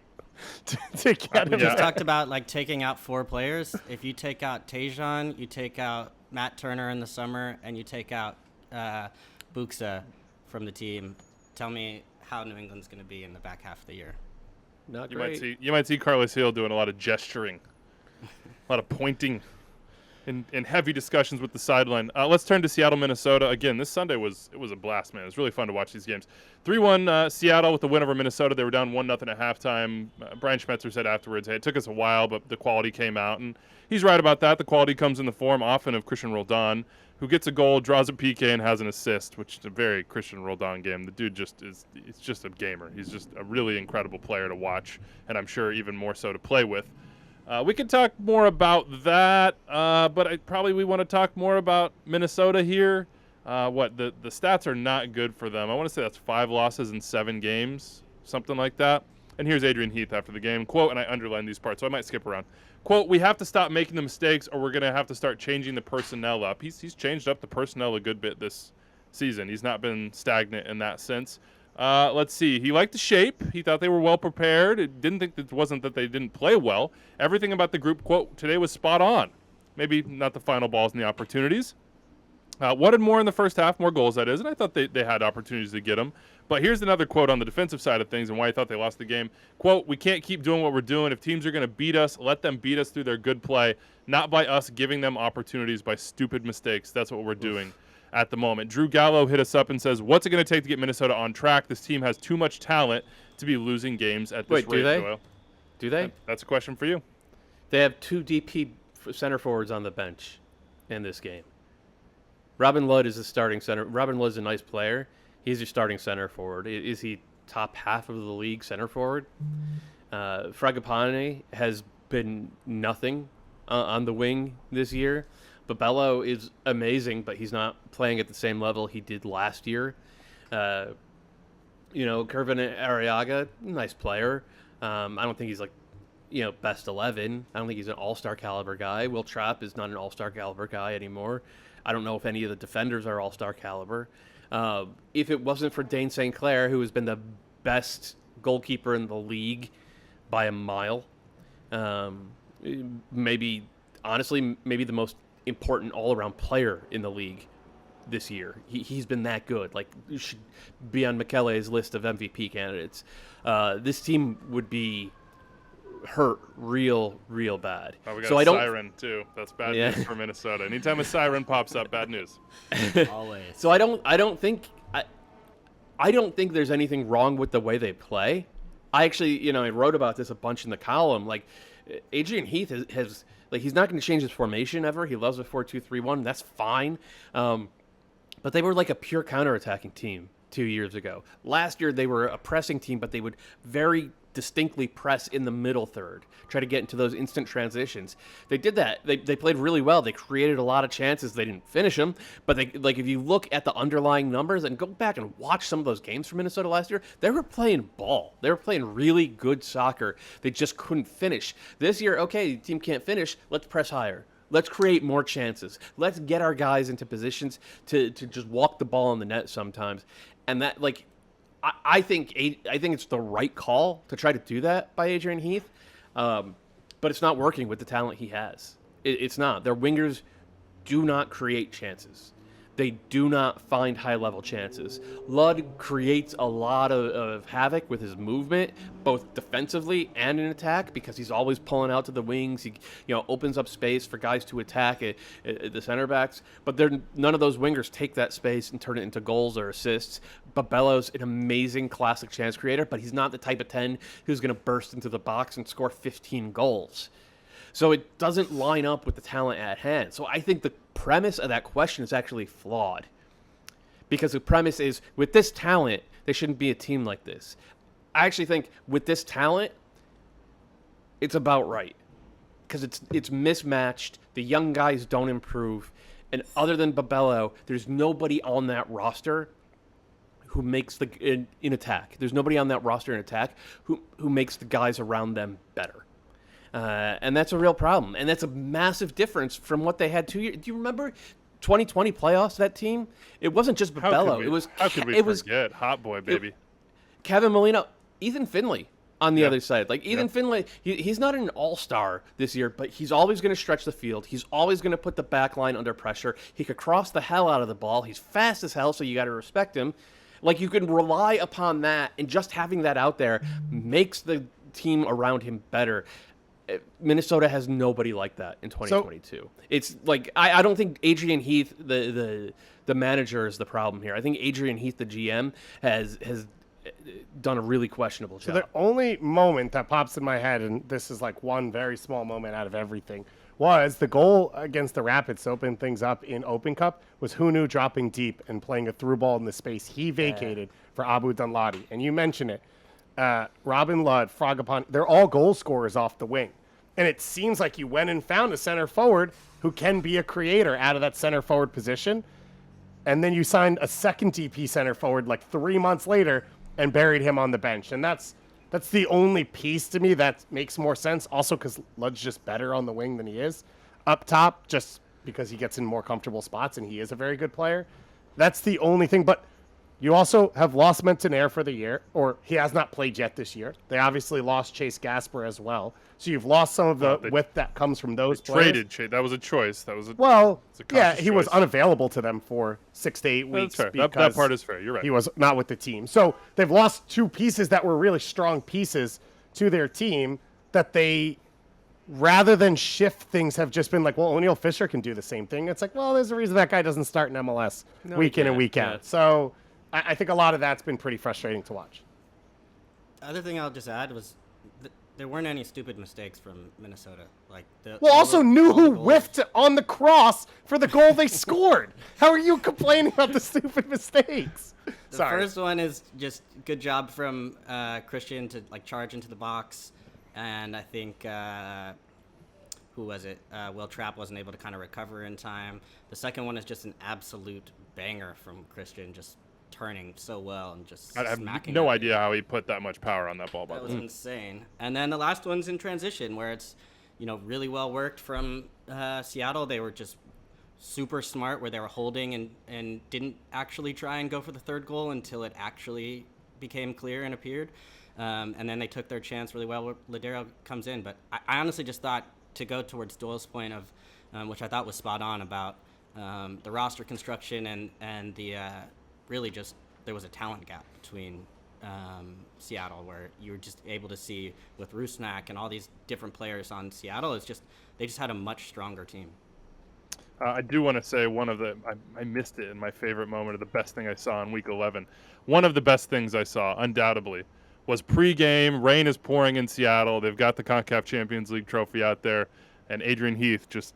to get him. We just talked about taking out 4 players. If you take out Tejan, you take out Matt Turner in the summer, and you take out Buksa from the team, tell me how New England's going to be in the back half of the year. Not great. You might see Carlos Hill doing a lot of gesturing, a lot of pointing. in heavy discussions with the sideline. Let's turn to Seattle, Minnesota. Again, this Sunday was a blast, man. It was really fun to watch these games. 3-1 Seattle with the win over Minnesota. They were down 1-0 at halftime. Brian Schmetzer said afterwards, hey, it took us a while, but the quality came out. And he's right about that. The quality comes in the form often of Christian Roldan, who gets a goal, draws a PK, and has an assist, which is a very Christian Roldan game. The dude he's just a gamer. He's just a really incredible player to watch, and I'm sure even more so to play with. We could talk more about that, but we want to talk more about Minnesota here. The stats are not good for them. I want to say that's 5 losses in 7 games, something like that. And here's Adrian Heath after the game. Quote, and I underlined these parts, so I might skip around. Quote, we have to stop making the mistakes or we're going to have to start changing the personnel up. He's changed up the personnel a good bit this season. He's not been stagnant in that sense. Let's see. He liked the shape. He thought they were well prepared. It didn't think it wasn't that they didn't play well. Everything about the group, quote, today was spot on. Maybe not the final balls and the opportunities. Wanted more in the first half, more goals, that is, and I thought they had opportunities to get them. But here's another quote on the defensive side of things and why I thought they lost the game. Quote, we can't keep doing what we're doing. If teams are going to beat us, let them beat us through their good play, not by us giving them opportunities by stupid mistakes. That's what we're doing at the moment. Drew Gallo hit us up and says, what's it going to take to get Minnesota on track? This team has too much talent to be losing games at this rate. Do they? Doyle. Do they? That's a question for you. They have 2 DP center forwards on the bench in this game. Robin Ludd is the starting center. Robin Ludd is a nice player. He's your starting center forward. Is he top half of the league center forward? Fragapane has been nothing on the wing this year. Babello is amazing, but he's not playing at the same level he did last year. Kervin Arriaga, nice player. I don't think he's best 11. I don't think he's an all-star caliber guy. Will Trapp is not an all-star caliber guy anymore. I don't know if any of the defenders are all-star caliber. If it wasn't for Dane St. Clair, who has been the best goalkeeper in the league by a mile, maybe the most important all-around player in the league this year. He's been that good. You should be on Michele's list of MVP candidates. This team would be hurt real bad. Oh, we got a siren too. That's bad news for Minnesota. Anytime a siren pops up, bad news. Always. So I don't think there's anything wrong with the way they play. I actually, I wrote about this a bunch in the column. Adrian Heath has he's not going to change his formation ever. He loves a 4-2-3-1. That's fine. But they were like a pure counterattacking team 2 years ago. Last year they were a pressing team, but they would very distinctly press in the middle third, try to get into those instant transitions. They did that. They played really well. They created a lot of chances. They didn't finish them, but if you look at the underlying numbers and go back and watch some of those games for Minnesota last year, they were playing ball. They were playing really good soccer. They just couldn't finish. This year, okay, the team can't finish. Let's press higher. Let's create more chances. Let's get our guys into positions to just walk the ball on the net sometimes. And that, I think it's the right call to try to do that by Adrian Heath, but it's not working with the talent he has. It's not. Their wingers do not create chances. They do not find high-level chances. Ludd creates a lot of havoc with his movement, both defensively and in attack, because he's always pulling out to the wings. He opens up space for guys to attack the center backs. But none of those wingers take that space and turn it into goals or assists. Babello's an amazing classic chance creator, but he's not the type of 10 who's going to burst into the box and score 15 goals. So it doesn't line up with the talent at hand. So I think the premise of that question is actually flawed. Because the premise is, with this talent, they shouldn't be a team like this. I actually think with this talent, it's about right. Because it's mismatched. The young guys don't improve. And other than Babello, there's nobody on that roster who makes in attack. There's nobody on that roster in attack who makes the guys around them better. And that's a real problem. And that's a massive difference from what they had 2 years. Do you remember 2020 playoffs, that team? It wasn't just Babello. How could we forget? Hot boy, baby. Kevin Molino, Ethan Finley on the other side. Ethan Finley, he's not an all-star this year, but he's always going to stretch the field. He's always going to put the back line under pressure. He could cross the hell out of the ball. He's fast as hell, so you got to respect him. You can rely upon that, and just having that out there makes the team around him better. Minnesota has nobody like that in 2022. It's like I don't think Adrian Heath, the manager, is the problem here. I think Adrian Heath, the GM, has done a really questionable job. So the only moment that pops in my head, and this is like one very small moment out of everything, was the goal against the Rapids to open things up in Open Cup was Hunu dropping deep and playing a through ball in the space he vacated for Abu Dunladi. And you mentioned it. Robin Ludd, Frogapon, they're all goal scorers off the wing. And it seems like you went and found a center forward who can be a creator out of that center forward position. And then you signed a second DP center forward like 3 months later and buried him on the bench. And that's the only piece to me that makes more sense. Also because Ludd's just better on the wing than he is up top, just because he gets in more comfortable spots and he is a very good player. That's the only thing. But you also have lost Montaner for the year, or he has not played yet this year. They obviously lost Chase Gasper as well. So you've lost some of the width that comes from those players. Traded Chase. That was a choice. That was a he was unavailable to them for 6 to 8 weeks. That's fair. That part is fair. You're right. He was not with the team. So they've lost 2 pieces that were really strong pieces to their team that they, rather than shift things, have just been like, well, O'Neal Fisher can do the same thing. It's like, well, there's a reason that guy doesn't start in MLS week in and week out. Yeah. So I think a lot of that's been pretty frustrating to watch. The other thing I'll just add was there weren't any stupid mistakes from Minnesota. Like Nuhu whiffed on the cross for the goal they scored. How are you complaining about the stupid mistakes? The first one is just good job from Christian to charge into the box, and I think who was it? Will Trapp wasn't able to kind of recover in time. The second one is just an absolute banger from Christian, just turning so well and just I have smacking no it. idea how he put that much power on that ball. By That the was way, insane. And then the last one's in transition, where it's really well worked from Seattle. They were just super smart, where they were holding and didn't actually try and go for the third goal until it actually became clear and appeared. And then they took their chance really well where Ladero comes in. But I honestly just thought, to go towards Doyle's point of, which I thought was spot on about the roster construction and the really just there was a talent gap between Seattle, where you were just able to see with Rusnak and all these different players on Seattle. They just had a much stronger team. I do want to say I missed it in my favorite moment of the best thing I saw in Week 11. One of the best things I saw, undoubtedly, was pregame. Rain is pouring in Seattle. They've got the CONCACAF Champions League trophy out there, and Adrian Heath just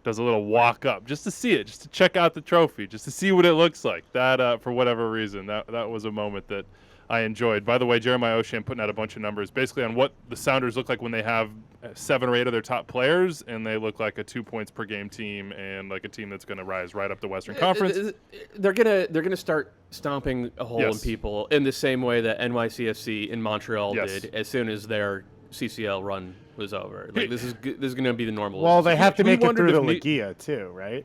does a little walk up just to see it, just to check out the trophy, just to see what it looks like. That, for whatever reason, that was a moment that I enjoyed. By the way, Jeremiah Osham putting out a bunch of numbers basically on what the Sounders look like when they have 7 or 8 of their top players, and they look like a 2 points per game team and like a team that's going to rise right up the Western Conference. They're gonna start stomping a hole in people in the same way that NYCFC in Montreal did as soon as their CCL run was over. Like this is going to be the normal. Well, they have to make it through the Ligia too, right?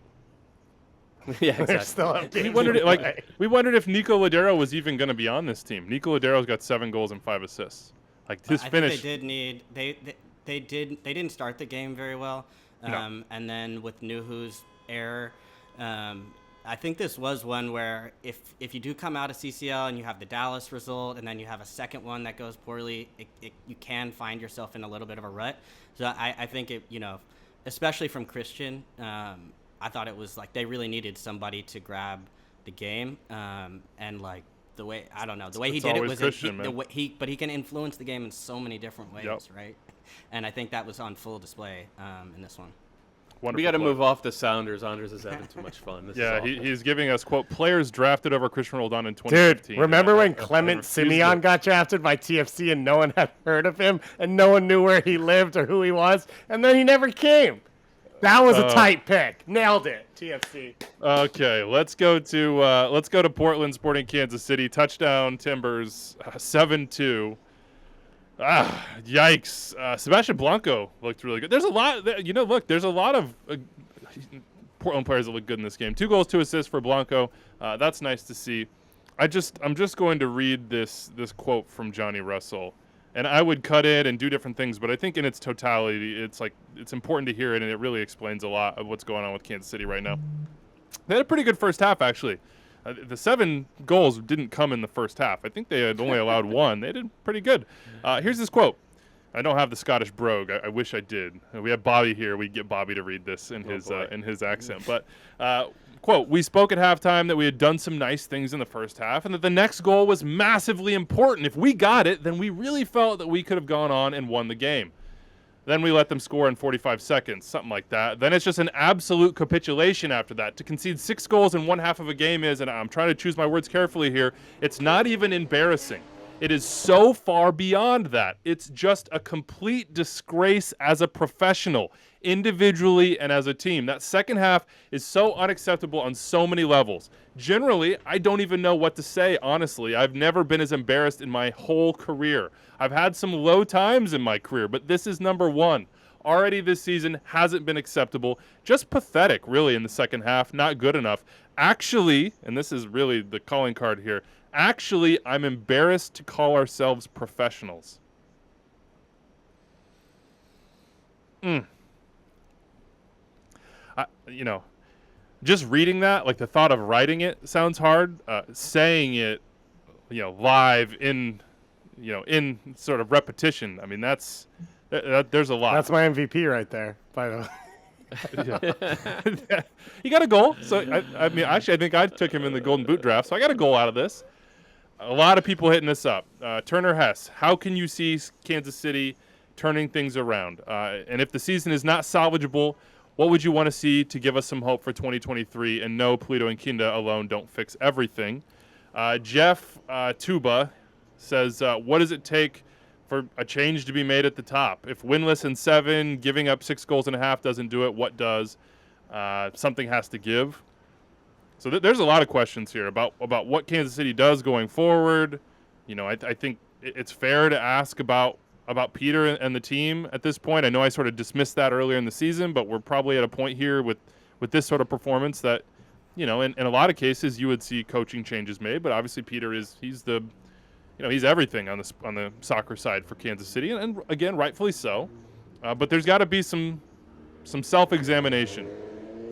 Yeah, exactly. We wondered if Nico Ladero was even going to be on this team. Nico Ladero's got 7 goals and 5 assists. Like his finish. Think they didn't start the game very well, No. and then with Nuhu's error, I think this was one where if you do come out of CCL and you have the Dallas result and then you have a second one that goes poorly, you can find yourself in a little bit of a rut. So I think especially from Christian, I thought it was like they really needed somebody to grab the game, and like the way he did it was Christian, but he can influence the game in so many different ways, Yep. right? And I think that was on full display in this one. We got to move off the Sounders. Sounders is having too much fun. He's giving us, quote, players drafted over Christian Roldan in 2015. Dude, remember when Clement Simeon got drafted by TFC and no one had heard of him and no one knew where he lived or who he was, and then he never came? That was a tight pick. Nailed it, TFC. Okay, let's go to Portland Sporting Kansas City. Touchdown Timbers, 7-2. Yikes. Sebastian Blanco looked really good. There's a lot, there's a lot of Portland players that look good in this game. 2 goals, 2 assists for Blanco. That's nice to see. I'm just going to read this quote from Johnny Russell. And I would cut it and do different things, but I think in its totality, it's important to hear it, and it really explains a lot of what's going on with Kansas City right now. They had a pretty good first half, actually. The 7 goals didn't come in the first half. I think they had only allowed 1. They did pretty good. Here's this quote. I don't have the Scottish brogue. I wish I did. We have Bobby here. We'd get Bobby to read this in his accent. But quote, we spoke at halftime that we had done some nice things in the first half and that the next goal was massively important. If we got it, then we really felt that we could have gone on and won the game. Then we let them score in 45 seconds, something like that. Then it's just an absolute capitulation after that. To concede 6 goals in one half of a game is, and I'm trying to choose my words carefully here, it's not even embarrassing. It is so far beyond that. It's just a complete disgrace as a professional, individually and as a team. That second half is so unacceptable on so many levels. Generally, I don't even know what to say, honestly. I've never been as embarrassed in my whole career. I've had some low times in my career, but this is number one. Already this season hasn't been acceptable. Just pathetic, really, in the second half. Not good enough. Actually, and this is really the calling card here, actually, I'm embarrassed to call ourselves professionals. Just reading that, like the thought of writing it sounds hard. Saying it, live in sort of repetition. I mean, there's a lot. That's my MVP right there, by the way. He got a goal. So, I mean, actually, I think I took him in the Golden Boot draft, so I got a goal out of this. A lot of people hitting this up. Turner Hess, how can you see Kansas City turning things around? And if the season is not salvageable, what would you want to see to give us some hope for 2023? And no, Polito and Kinda alone don't fix everything. Jeff Tuba says, what does it take for a change to be made at the top? If winless in 7, giving up 6 goals and a half doesn't do it, what does? Something has to give. So there's a lot of questions here about what Kansas City does going forward. I think it's fair to ask about Peter and the team at this point. I know I sort of dismissed that earlier in the season, but we're probably at a point here with this sort of performance that, in a lot of cases you would see coaching changes made. But obviously Peter he's everything on the soccer side for Kansas City, and again, rightfully so. But there's got to be some self-examination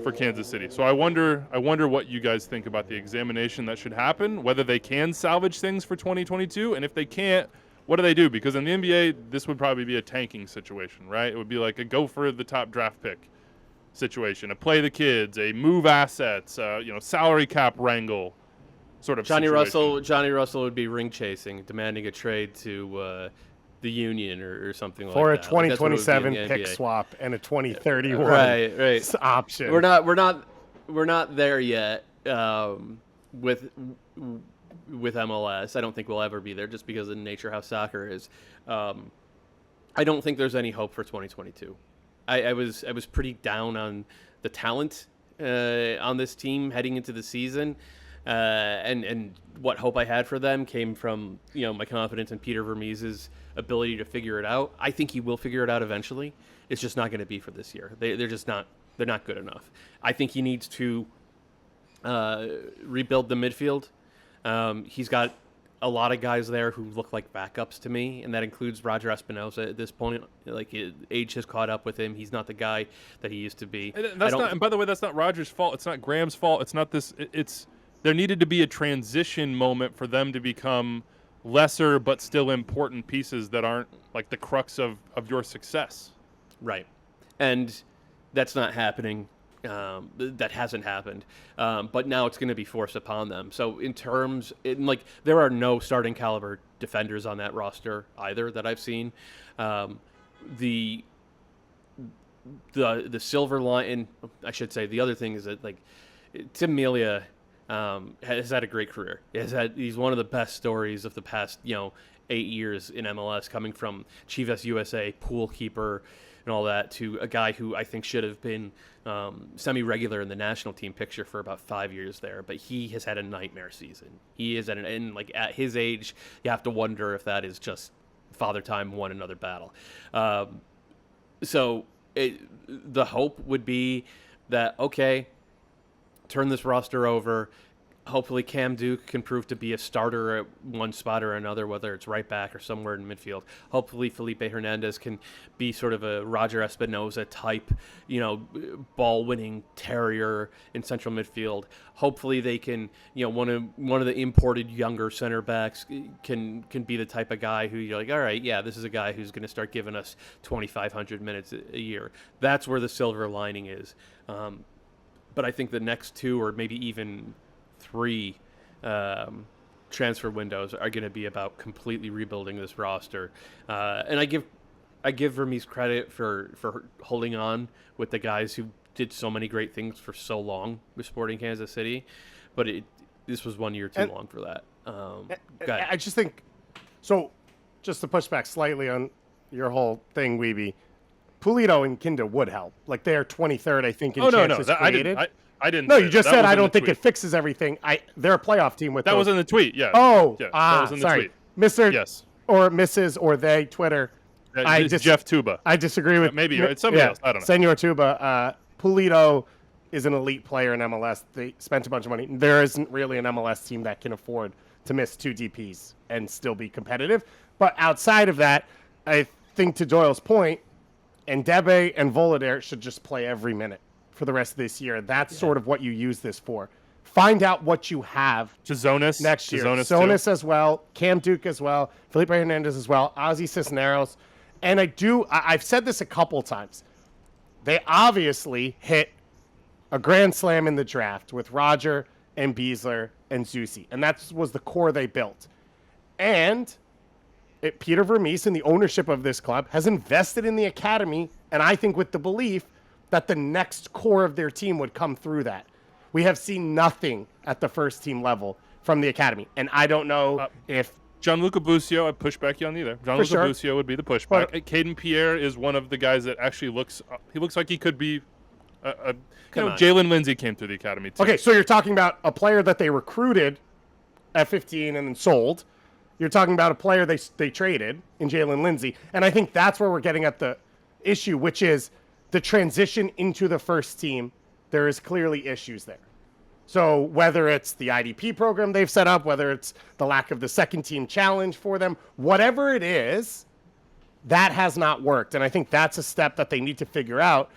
for Kansas City. So I wonder what you guys think about the examination that should happen, whether they can salvage things for 2022, and if they can't, what do they do? Because in the NBA, this would probably be a tanking situation, right? It would be like a go for the top draft pick situation, a play the kids, a move assets, salary cap wrangle sort of Johnny situation. Johnny Russell would be ring chasing, demanding a trade to the Union or something for like that. For a 2027 pick swap and a 2031 right. option. We're not there yet with MLS. I don't think we'll ever be there just because of the nature of how soccer is. I don't think there's any hope for 2022. I was pretty down on the talent on this team heading into the season. And what hope I had for them came from, my confidence in Peter Vermees's ability to figure it out. I think he will figure it out eventually. It's just not going to be for this year. They're not good enough. I think he needs to rebuild the midfield. He's got a lot of guys there who look like backups to me, and that includes Roger Espinosa at this point. Like, age has caught up with him. He's not the guy that he used to be. And by the way, that's not Roger's fault. It's not Graham's fault. It's not this. There needed to be a transition moment for them to become lesser but still important pieces that aren't like the crux of your success. Right. And that's not happening. That hasn't happened. But now it's going to be forced upon them. So there are no starting caliber defenders on that roster either that I've seen. The silver line, I should say, the other thing is that Tim Melia has had a great career. He's one of the best stories of the past 8 years in MLS, coming from Chivas USA, pool keeper, and all that, to a guy who I think should have been semi-regular in the national team picture for about 5 years there. But he has had a nightmare season. He is at his age, you have to wonder if that is just Father Time won another battle. So the hope would be that, okay, turn this roster over, Hopefully Cam Duke can prove to be a starter at one spot or another, whether it's right back or somewhere in midfield. Hopefully Felipe Hernandez can be sort of a Roger Espinoza type, ball-winning terrier in central midfield. Hopefully they can, one of the imported younger center backs can be the type of guy who you're like, all right, yeah, this is a guy who's going to start giving us 2,500 minutes a year. That's where the silver lining is. But I think the next two or maybe even 3 transfer windows are going to be about completely rebuilding this roster. And I give Vermes credit for holding on with the guys who did so many great things for so long with Sporting Kansas City, but this was 1 year too long for that. I just think so. Just to push back slightly on your whole thing, Weeby, Pulido and Kinda would help. Like they are 23rd, I think, in chances created. I didn't. No, say you just that. said That was I in the don't think tweet. it fixes everything. They're a playoff team with That those. was in the tweet. Yeah. Oh, yeah, that was in the sorry, tweet. Mr. Yes. or Mrs. or they Twitter. It's Jeff Tuba. I disagree with Maybe it's somebody else. I don't know. Senor Tuba. Pulido is an elite player in MLS. They spent a bunch of money. There isn't really an MLS team that can afford to miss 2 DPs and still be competitive. But outside of that, I think to Doyle's point, Ndebe and Volodare should just play every minute for the rest of this year. That's sort of what you use this for. Find out what you have Chizonis next year. Chizonis Sonis as well, Cam Duke as well, Felipe Hernandez as well, Ozzy Cisneros. And I've said this a couple times. They obviously hit a grand slam in the draft with Roger and Beasler and Zusi. And that was the core they built. And Peter Vermes and the ownership of this club has invested in the academy, and I think with the belief that the next core of their team would come through that. We have seen nothing at the first team level from the academy, and I don't know if Gianluca Busio, I push back you on either. Gianluca Busio would be the pushback. Caden Pierre is one of the guys that actually looks like he could be Jalen Lindsay came through the academy too. Okay, so you're talking about a player that they recruited at 15 and then sold. You're talking about a player they traded in Jalen Lindsay. And I think that's where we're getting at the issue, which is the transition into the first team. There is clearly issues there. So whether it's the IDP program they've set up, whether it's the lack of the second team challenge for them, whatever it is, that has not worked. And I think that's a step that they need to figure out.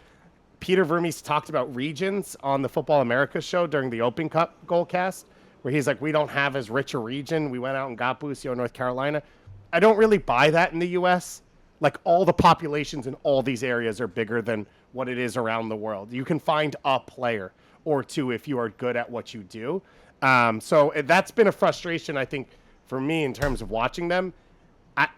Peter Vermes talked about regions on the Football America show during the Open Cup Goalcast, where he's like, we don't have as rich a region. We went out and got Busio, North Carolina. I don't really buy that in the U.S. Like, all the populations in all these areas are bigger than what it is around the world. You can find a player or two if you are good at what you do. So that's been a frustration, I think, for me in terms of watching them.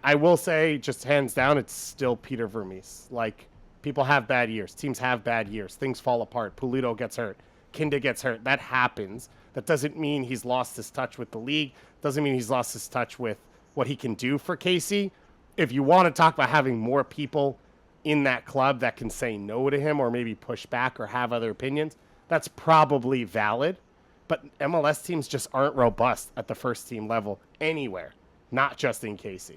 I will say, just hands down, it's still Peter Vermes. Like, people have bad years. Teams have bad years. Things fall apart. Pulido gets hurt. Kinda gets hurt. That happens. That doesn't mean he's lost his touch with the league. Doesn't mean he's lost his touch with what he can do for KC. If you want to talk about having more people in that club that can say no to him or maybe push back or have other opinions, that's probably valid. But MLS teams just aren't robust at the first team level anywhere, not just in KC.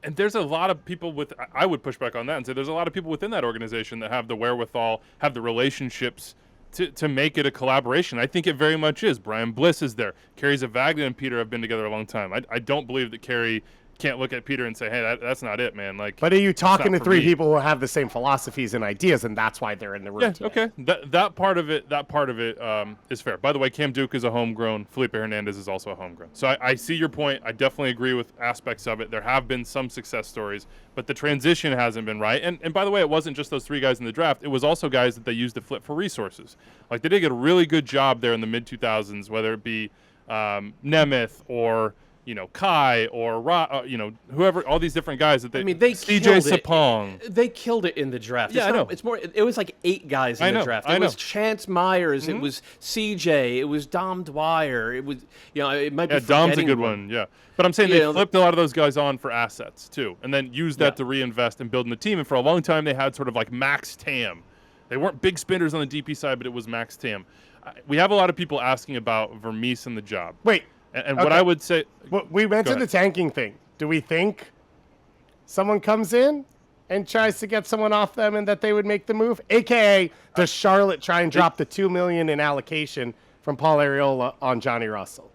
And there's a lot of people I would push back on that and say there's a lot of people within that organization that have the wherewithal, have the relationships to make it a collaboration. I think it very much is. Brian Bliss is there. Kerry Zavagna and Peter have been together a long time. I don't believe that Kerry can't look at Peter and say, hey, that's not it, man. Like, but are you talking to 3 people who have the same philosophies and ideas, and that's why they're in the room? Yeah, today? okay. That part of it is fair. By the way, Cam Duke is a homegrown. Felipe Hernandez is also a homegrown. So I see your point. I definitely agree with aspects of it. There have been some success stories, but the transition hasn't been right. And by the way, it wasn't just those 3 guys in the draft. It was also guys that they used to flip for resources. Like, they did get a really good job there in the mid-2000s, whether it be Nemeth or Kai or whoever, all these different guys that they CJ Sapong. They killed it in the draft. Yeah, I know. It's more. It was like 8 guys in the draft. It was Chance Myers. Mm-hmm. It was CJ. It was Dom Dwyer. It was it might be. Yeah, Dom's a good one. Yeah, but I'm saying they flipped a lot of those guys on for assets too, and then used that to reinvest in building the team. And for a long time, they had sort of like max TAM. They weren't big spenders on the DP side, but it was max TAM. We have a lot of people asking about Vermes and the job. Wait. And what I would say... Well, we mentioned the tanking thing. Do we think someone comes in and tries to get someone off them and that they would make the move? AKA, does Charlotte try and drop the $2 million in allocation from Paul Arriola on Johnny Russell?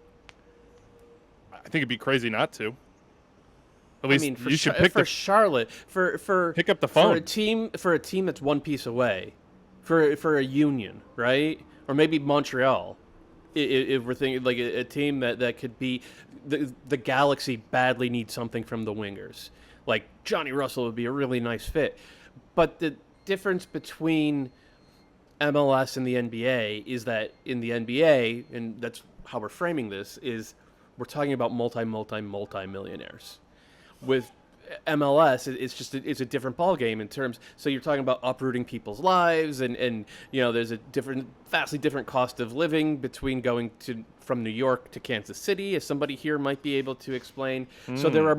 I think it'd be crazy not to. At least for you should pick for the Charlotte for pick up the phone for a team that's one piece away, for a Union, right? Or maybe Montreal. If we're thinking like a team that could be the Galaxy badly needs something from the wingers. Like Johnny Russell would be a really nice fit. But the difference between MLS and the NBA is that in the NBA, and that's how we're framing this, is we're talking about multi-millionaires. With MLS, it's a different ballgame in terms. So you're talking about uprooting people's lives, and there's a vastly different cost of living between going from New York to Kansas City, as somebody here might be able to explain. So there are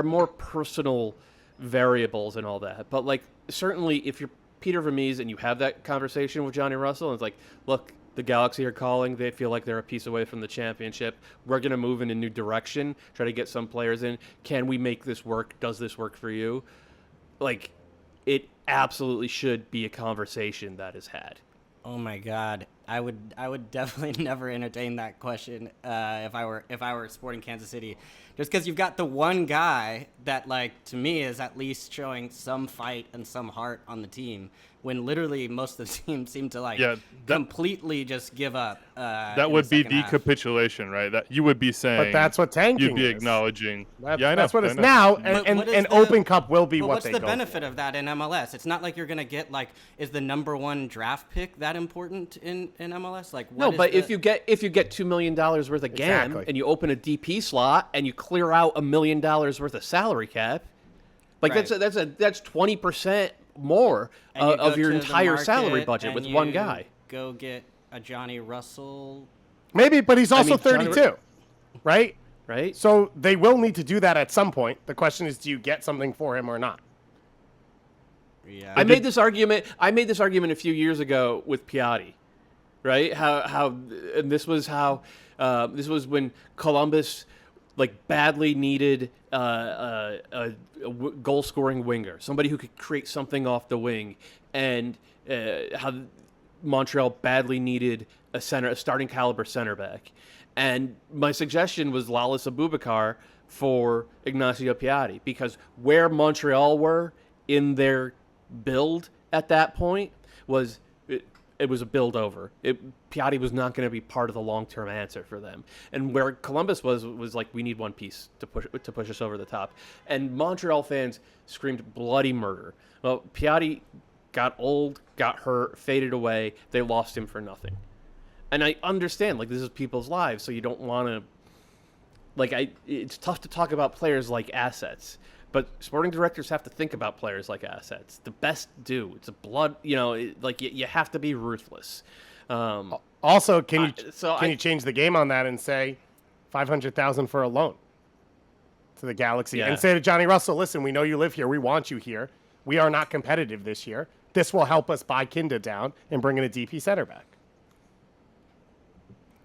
more personal variables and all that. But like certainly, if you're Peter Vermees and you have that conversation with Johnny Russell, and it's like, look, the Galaxy are calling. They feel like they're a piece away from the championship. We're going to move in a new direction, try to get some players in. Can we make this work? Does this work for you? Like, it absolutely should be a conversation that is had. Oh my God, I would definitely never entertain that question if I were supporting Kansas City, just because you've got the one guy that, like, to me is at least showing some fight and some heart on the team, when literally most of the team seem to completely just give up. That would be decapitulation, right? That you would be saying. But that's what tanking You'd be is. acknowledging. I know. That's what it's now, and Open Cup will be what they go What's the benefit of that in MLS? It's not like you're going to get, like, is the number one draft pick that important in MLS? Like, no, but if you get $2 million worth of GAM and you open a DP slot and you clear out $1 million worth of salary cap, like right. that's 20% more of your entire salary budget with one guy. Go get a Johnny Russell. Maybe, but he's also 32, right? Right. So they will need to do that at some point. The question is, do you get something for him or not? Yeah. I made this argument a few years ago with Piatti, right? And this was when Columbus badly needed a goal-scoring winger, somebody who could create something off the wing, and how Montreal badly needed a starting caliber center back. And my suggestion was Lalas Abubakar for Ignacio Piatti, because where Montreal were in their build at that point was it was a build over. Piatti was not going to be part of the long-term answer for them. And where Columbus was like, we need one piece to push us over the top. And Montreal fans screamed bloody murder. Well, Piatti got old, got hurt, faded away. They lost him for nothing. And I understand, this is people's lives, so you don't want to... it's tough to talk about players like assets. But sporting directors have to think about players like assets. The best do. It's a blood, you have to be ruthless. Also, can you change the game on that and say $500,000 for a loan to the Galaxy and say to Johnny Russell, listen, we know you live here. We want you here. We are not competitive this year. This will help us buy Kinda down and bring in a DP center back.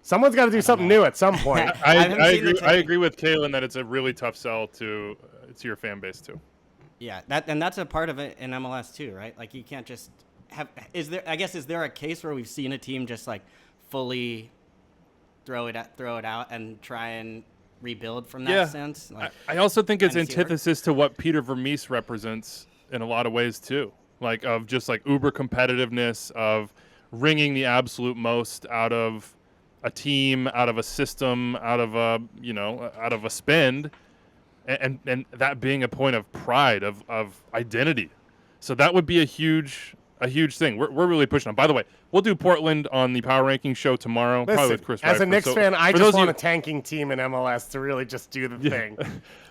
Someone's got to do something new at some point. I agree with Kalen that it's a really tough sell to your fan base too. Yeah, that's a part of it in MLS too, right? Like, you can't just have. Is there a case where we've seen a team just fully throw it out and try and rebuild from that sense? I also think it's antithesis to what Peter Vermees represents in a lot of ways too. Of just uber competitiveness, of wringing the absolute most out of a team, out of a system, out of a spend, and that being a point of pride, of identity. So that would be a huge thing. We're really pushing on. By the way, we'll do Portland on the Power Ranking show tomorrow, probably with Chris. As a Knicks fan, I just want a tanking team in MLS to really just do the thing.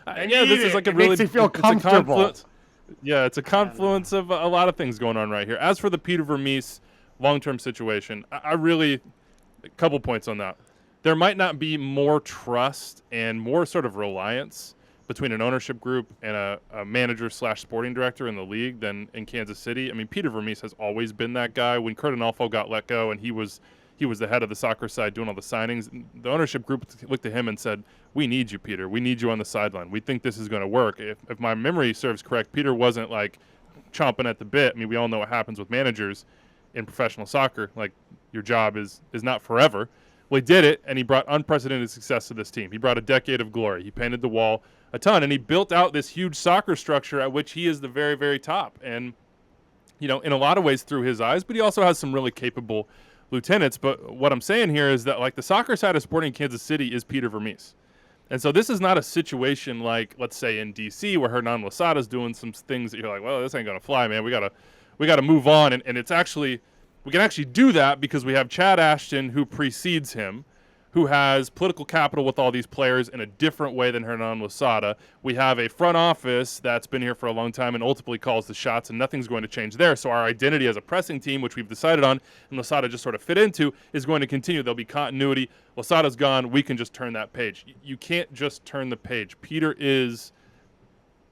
This is it makes me feel comfortable. It's a confluence of a lot of things going on right here. As for the Peter Vermees long-term situation, I really... A couple points on that. There might not be more trust and more sort of reliance between an ownership group and a manager/sporting director in the league than in Kansas City. I mean, Peter Vermees has always been that guy. When Kurt Anolfo got let go and he was the head of the soccer side doing all the signings, the ownership group looked at him and said, we need you, Peter. We need you on the sideline. We think this is going to work. If my memory serves correct, Peter wasn't chomping at the bit. I mean, we all know what happens with managers in professional soccer. your job is not forever. Well, he did it, and he brought unprecedented success to this team. He brought a decade of glory. He painted the wall a ton, and he built out this huge soccer structure at which he is the very, very top. And, in a lot of ways through his eyes, but he also has some really capable lieutenants. But what I'm saying here is that, like, the soccer side of Sporting Kansas City is Peter Vermees. And so this is not a situation like, let's say, in D.C. where Hernan Losada's doing some things that you're like, well, this ain't going to fly, man. We gotta move on. And it's actually – we can actually do that because we have Chad Ashton, who precedes him, who has political capital with all these players in a different way than Hernan Losada. We have a front office that's been here for a long time and ultimately calls the shots, and nothing's going to change there. So our identity as a pressing team, which we've decided on, and Losada just sort of fit into, is going to continue. There'll be continuity. Losada's gone. We can just turn that page. You can't just turn the page. Peter is,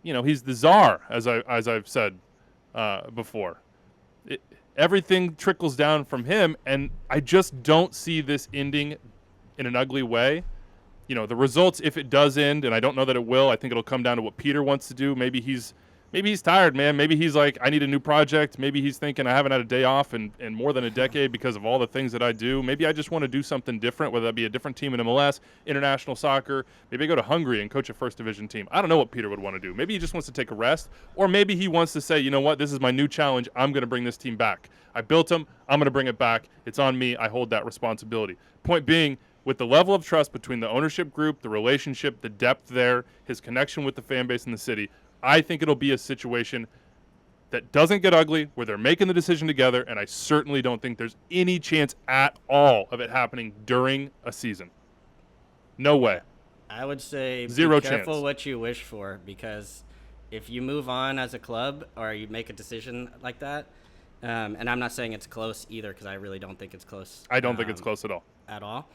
he's the czar, as I've said before. Everything trickles down from him, and I just don't see this ending in an ugly way. The results, if it does end, and I don't know that it will, I think it'll come down to what Peter wants to do. Maybe he's tired, man. Maybe he's like, I need a new project. Maybe he's thinking I haven't had a day off in more than a decade because of all the things that I do. Maybe I just want to do something different, whether that be a different team in MLS, international soccer. Maybe I go to Hungary and coach a first division team. I don't know what Peter would want to do. Maybe he just wants to take a rest, or maybe he wants to say, you know what, this is my new challenge. I'm going to bring this team back. I built them. I'm going to bring it back. It's on me. I hold that responsibility. Point being, with the level of trust between the ownership group, the relationship, the depth there, his connection with the fan base in the city, I think it'll be a situation that doesn't get ugly, where they're making the decision together, and I certainly don't think there's any chance at all of it happening during a season. No way. I would say Zero be careful chance. what you wish for, because if you move on as a club or you make a decision like that, and I'm not saying it's close either, because I really don't think it's close. I don't think it's close at all. At all.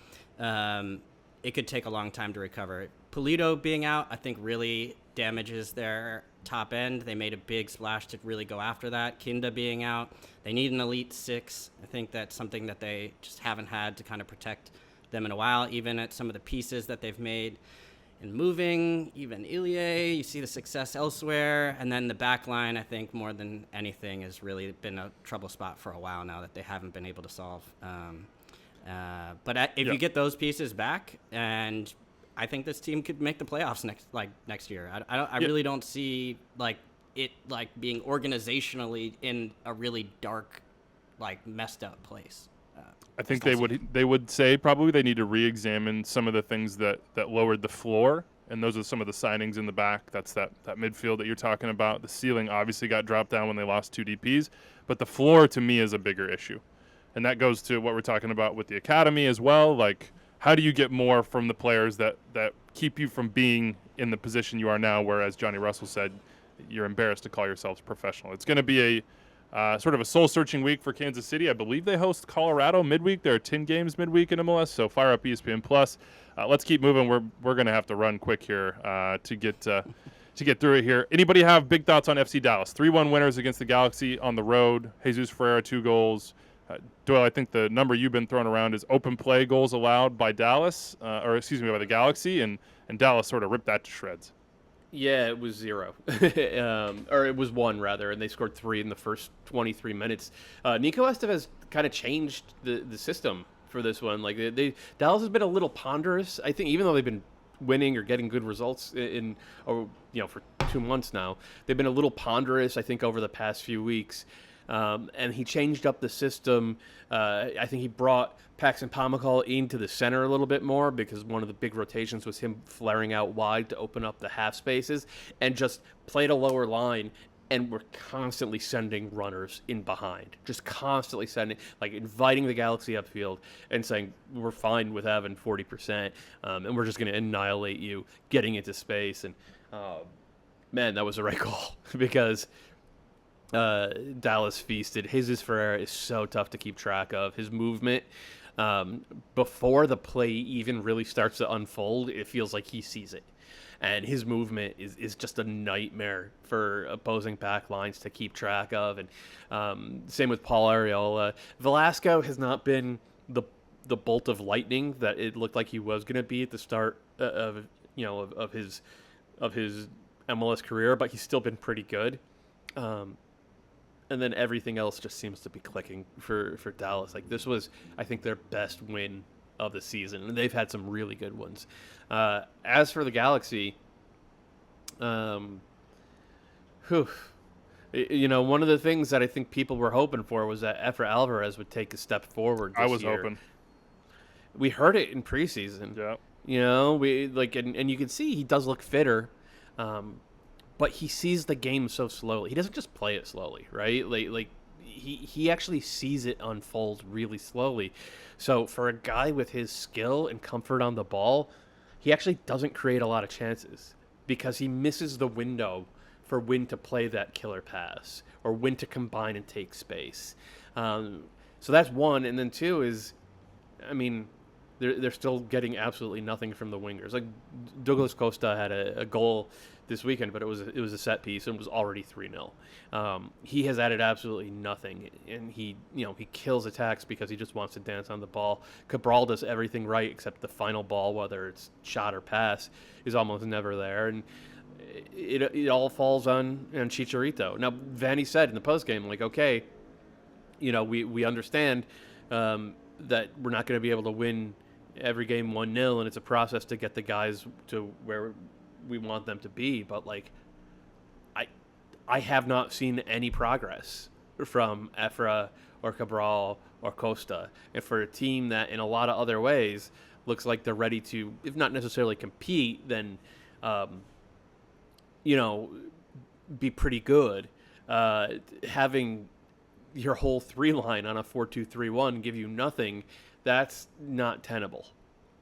It could take a long time to recover. Polito being out, I think, really damages their top end. They made a big splash to really go after that. Kinda being out, they need an elite six. I think that's something that they just haven't had to kind of protect them in a while, even at some of the pieces that they've made in moving, even Ilie, you see the success elsewhere. And then the back line, I think, more than anything, has really been a trouble spot for a while now that they haven't been able to solve. But if you get those pieces back, and I think this team could make the playoffs next year. I really don't see it being organizationally in a really dark, messed up place. I think they would say probably they need to re-examine some of the things that lowered the floor, and those are some of the signings in the back. That's that midfield that you're talking about. The ceiling obviously got dropped down when they lost 2 DPs, but the floor to me is a bigger issue, and that goes to what we're talking about with the academy as well. Like, how do you get more from the players that keep you from being in the position you are now, where, as Johnny Russell said, you're embarrassed to call yourselves professional? It's going to be a sort of a soul-searching week for Kansas City. I believe they host Colorado midweek. There are 10 games midweek in MLS, so fire up ESPN Plus. Let's keep moving. We're going to have to run quick here to get through it here. Anybody have big thoughts on FC Dallas? 3-1 winners against the Galaxy on the road. Jesus Ferreira, 2 goals. Doyle, I think the number you've been throwing around is open play goals allowed by Dallas, by the Galaxy, and Dallas sort of ripped that to shreds. Yeah, it was 0. Or it was 1, rather, and they scored 3 in the first 23 minutes. Nico Estevez kind of changed the system for this one. Dallas has been a little ponderous, I think, even though they've been winning or getting good results for 2 months now. They've been a little ponderous, I think, over the past few weeks. And he changed up the system. I think he brought Paxton Pomykal into the center a little bit more, because one of the big rotations was him flaring out wide to open up the half spaces, and just played a lower line, and we're constantly sending runners in behind. Just constantly sending, inviting the Galaxy upfield and saying, we're fine with having 40%, and we're just going to annihilate you, getting into space. And, man, that was the right call, because Dallas feasted. Jesus Ferreira is so tough to keep track of. His movement, before the play even really starts to unfold, it feels like he sees it. And his movement is just a nightmare for opposing back lines to keep track of. And same with Paul Arriola. Velasco has not been the bolt of lightning that it looked like he was going to be at the start of his MLS career, but he's still been pretty good. and then everything else just seems to be clicking for Dallas. Like, this was, I think, their best win of the season, and they've had some really good ones. As for the Galaxy, one of the things that I think people were hoping for was that Efra Alvarez would take a step forward this I was year. hoping. We heard it in preseason. Yeah. And you can see he does look fitter, but he sees the game so slowly. He doesn't just play it slowly, right? He actually sees it unfold really slowly. So for a guy with his skill and comfort on the ball, he actually doesn't create a lot of chances because he misses the window for when to play that killer pass or when to combine and take space. So that's one. And then two is, they're still getting absolutely nothing from the wingers. Like, Douglas Costa had a goal this weekend, but it was a set piece and was already 3-0. He has added absolutely nothing, and he kills attacks because he just wants to dance on the ball. Cabral does everything right except the final ball, whether it's shot or pass, is almost never there, and it all falls on Chicharito. Now, Vanny said in the postgame, like, okay, we understand that we're not going to be able to win every game 1-0, and it's a process to get the guys to where we want them to be. But, like, I have not seen any progress from Efra or Cabral or Costa. And for a team that in a lot of other ways looks like they're ready to, if not necessarily compete, then, be pretty good, having your whole three line on a 4-2-3-1 give you nothing, that's not tenable.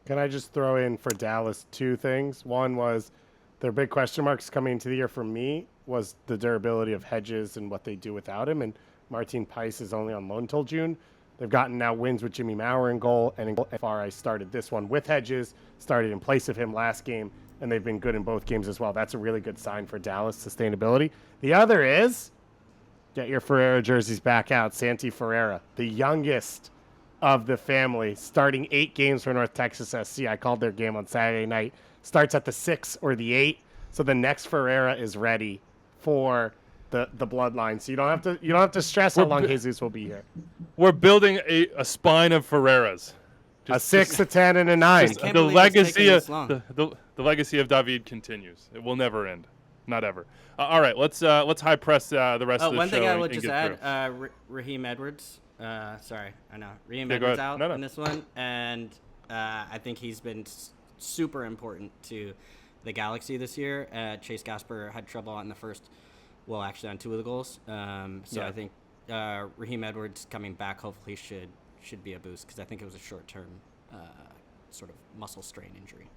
Can I just throw in for Dallas two things? One was their big question marks coming into the year for me was the durability of Hedges and what they do without him. And Martin Pais is only on loan till June. They've gotten now wins with Jimmy Maurer in goal, and in goal, FRI started this one with Hedges, started in place of him last game, and they've been good in both games as well. That's a really good sign for Dallas sustainability. The other is get your Ferreira jerseys back out. Santi Ferreira, the youngest of the family, starting 8 games for North Texas SC. I called their game on Saturday night. Starts at the 6 or the 8. So the next Ferreira is ready for the bloodline. So you don't have to stress how long Jesus will be here. We're building a spine of Ferreiras. A 6, a 10, and a 9. Can't The believe it's legacy taken of this long. the legacy of David continues. It will never end, not ever. All right, let's high press the rest of the one show. thing I and would just get through. add, Raheem Edwards. Sorry, I know. Raheem Yeah, go Edwards ahead. out No. in this one, and I think he's been super important to the Galaxy this year. Chase Gasper had trouble on the first, well, actually on 2 of the goals. So I think Raheem Edwards coming back hopefully should be a boost because I think it was a short-term sort of muscle strain injury.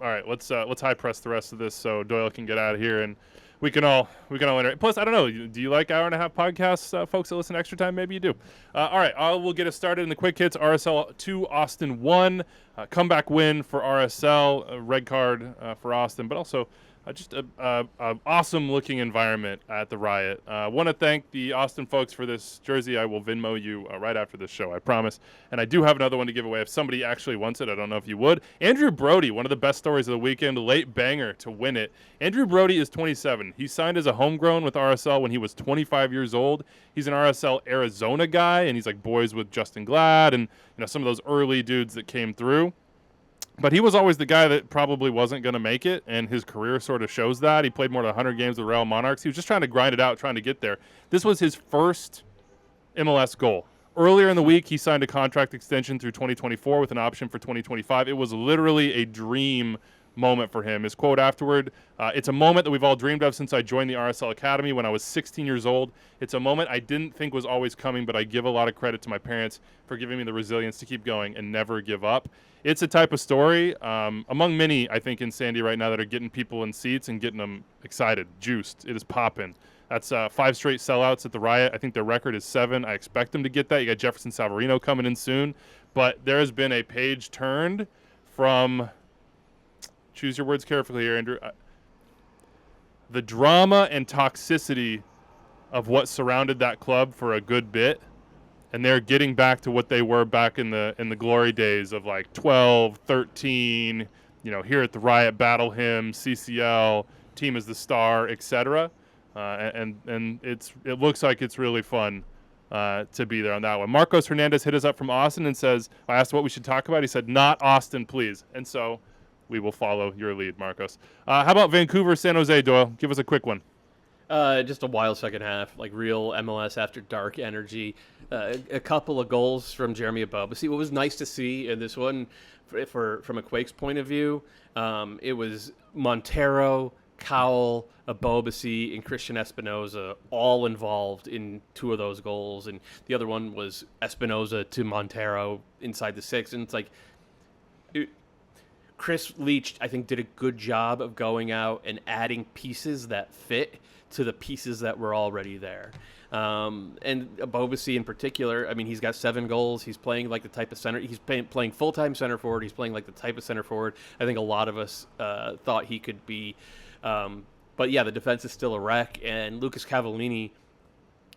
All right, let's high press the rest of this so Doyle can get out of here and we can all enter. Plus, I don't know, do you like hour and a half podcasts, folks that listen to Extra Time? Maybe you do. All right, we'll get us started in the quick hits. RSL 2, Austin 1. Comeback win for RSL. A red card for Austin, but also just a awesome looking environment at the Riot. I want to thank the Austin folks for this jersey. I will Venmo you right after this show, I promise. And I do have another one to give away if somebody actually wants it. I don't know if you would. Andrew Brody, one of the best stories of the weekend, late banger to win it. Andrew Brody is 27. He signed as a homegrown with RSL when he was 25 years old. He's an RSL Arizona guy, and he's like boys with Justin Glad and some of those early dudes that came through. But he was always the guy that probably wasn't going to make it, and his career sort of shows that. He played more than 100 games with Real Monarchs. He was just trying to grind it out, trying to get there. This was his first MLS goal. Earlier in the week, he signed a contract extension through 2024 with an option for 2025. It was literally a dream moment for him. His quote afterward, it's a moment that we've all dreamed of since I joined the RSL Academy when I was 16 years old. It's a moment I didn't think was always coming, but I give a lot of credit to my parents for giving me the resilience to keep going and never give up. It's a type of story among many, I think, in Sandy right now that are getting people in seats and getting them excited, juiced. It is popping. That's 5 straight sellouts at the Riot. I think their record is 7. I expect them to get that. You got Jefferson Savarino coming in soon. But there has been a page turned from, choose your words carefully here, Andrew, the drama and toxicity of what surrounded that club for a good bit. And they're getting back to what they were back in the glory days of like 12, 13, here at the Riot, Battle Hymn, CCL, Team is the Star, etc. and it looks like it's really fun to be there on that one. Marcos Hernandez hit us up from Austin and says, I asked what we should talk about. He said, not Austin, please. And so we will follow your lead, Marcos. How about Vancouver, San Jose, Doyle? Give us a quick one. Just a wild second half, like real MLS after dark energy. A couple of goals from Jeremy Abobasi. What was nice to see in this one, from a Quakes point of view, it was Montero, Cowell, Abobasi, and Christian Espinoza all involved in two of those goals, and the other one was Espinoza to Montero inside the 6. And it's like Chris Leach, I think, did a good job of going out and adding pieces that fit to the pieces that were already there. And Abobasi in particular, I mean, he's got 7 goals. He's playing like the type of center. He's playing full-time center forward. He's playing like the type of center forward I think a lot of us thought he could be. But yeah, the defense is still a wreck. And Lucas Cavallini,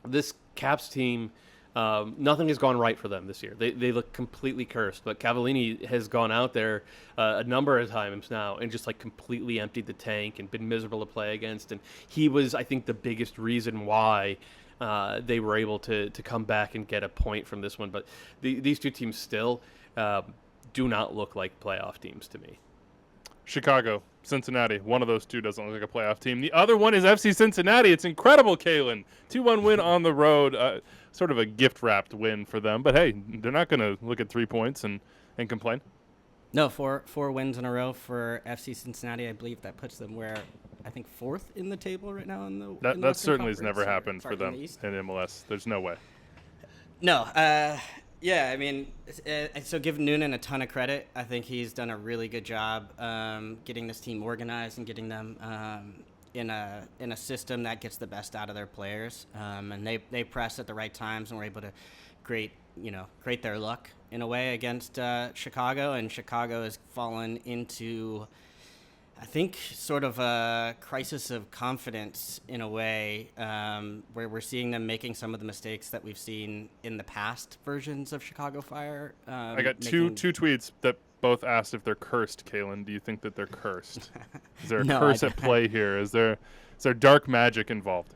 this Caps team, nothing has gone right for them this year. They look completely cursed. But Cavallini has gone out there a number of times now and just like completely emptied the tank and been miserable to play against. And he was, I think, the biggest reason why they were able to come back and get a point from this one. But these two teams still do not look like playoff teams to me. Chicago, Cincinnati. One of those two doesn't look like a playoff team. The other one is FC Cincinnati. It's incredible, Kalen. 2-1 win on the road. Sort of a gift-wrapped win for them. But, hey, they're not going to look at 3 points and complain. No, four wins in a row for FC Cincinnati. I believe that puts them I think 4th in the table right now. That certainly has never happened for them in MLS. There's no way. No. Yeah, I mean, so give Noonan a ton of credit. I think he's done a really good job getting this team organized and getting them in a system that gets the best out of their players. And they press at the right times and were able to create their luck in a way against Chicago. And Chicago has fallen into, I think, sort of a crisis of confidence in a way, where we're seeing them making some of the mistakes that we've seen in the past versions of Chicago Fire. I got two tweets that both asked if they're cursed, Kalen. Do you think that they're cursed? Is there a curse at play here? Is there dark magic involved?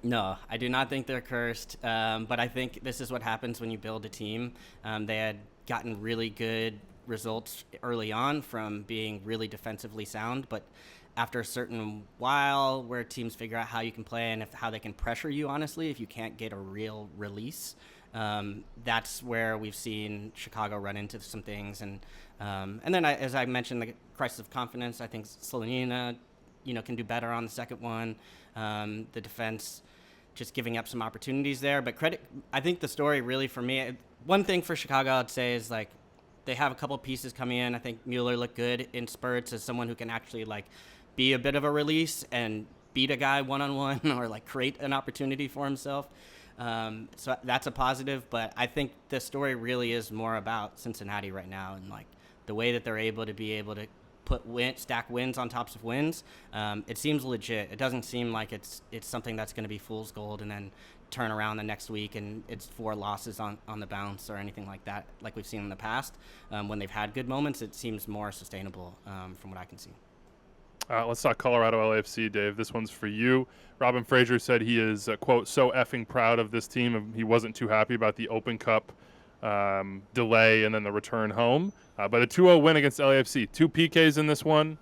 No, I do not think they're cursed, but I think this is what happens when you build a team. They had gotten really good results early on from being really defensively sound, but after a certain while where teams figure out how you can play and how they can pressure you, honestly, if you can't get a real release, that's where we've seen Chicago run into some things. And then as I mentioned, the crisis of confidence, I think Slonina, can do better on the second one. The defense just giving up some opportunities there, but I think the story really for me, one thing for Chicago I'd say is like, they have a couple pieces coming in. I think Mueller looked good in spurts as someone who can actually like be a bit of a release and beat a guy one-on-one or like create an opportunity for himself. So that's a positive, but I think the story really is more about Cincinnati right now and like the way that they're able to stack wins on tops of wins. It seems legit. It doesn't seem like it's something that's going to be fool's gold and then turn around the next week and it's 4 losses on the bounce or anything like that, like we've seen in the past. When they've had good moments, it seems more sustainable from what I can see. Let's talk Colorado LAFC, Dave. This one's for you. Robin Fraser said he is, quote, so effing proud of this team. He wasn't too happy about the Open Cup delay and then the return home. But a 2-0 win against LAFC. 2 PKs in this one.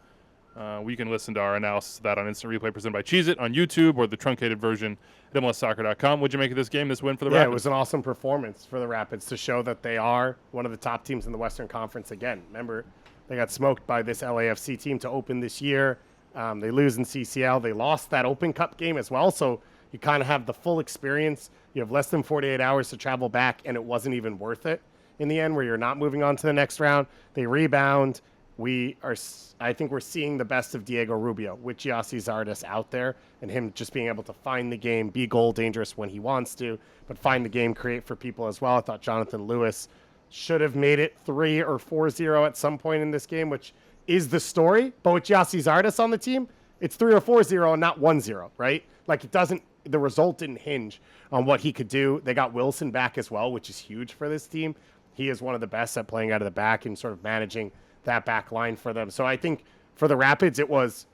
We can listen to our analysis of that on Instant Replay presented by Cheez-It on YouTube or the truncated version at MLSsoccer.com. What'd you make of this game, this win for the Rapids? Yeah, it was an awesome performance for the Rapids to show that they are one of the top teams in the Western Conference again. Remember, they got smoked by this LAFC team to open this year. They lose in CCL. They lost that Open Cup game as well, so you kind of have the full experience. You have less than 48 hours to travel back, and it wasn't even worth it in the end where you're not moving on to the next round. They rebound. I think we're seeing the best of Diego Rubio with Giassi Zardes out there and him just being able to find the game, be goal dangerous when he wants to, but find the game, create for people as well. I thought Jonathan Lewis should have made it 3 or 4-0 at some point in this game, which is the story. But with Giassi Zardes on the team, it's 3 or 4-0 and not 1-0, right? Like the result didn't hinge on what he could do. They got Wilson back as well, which is huge for this team. He is one of the best at playing out of the back and sort of managing that back line for them. So I think for the Rapids, it was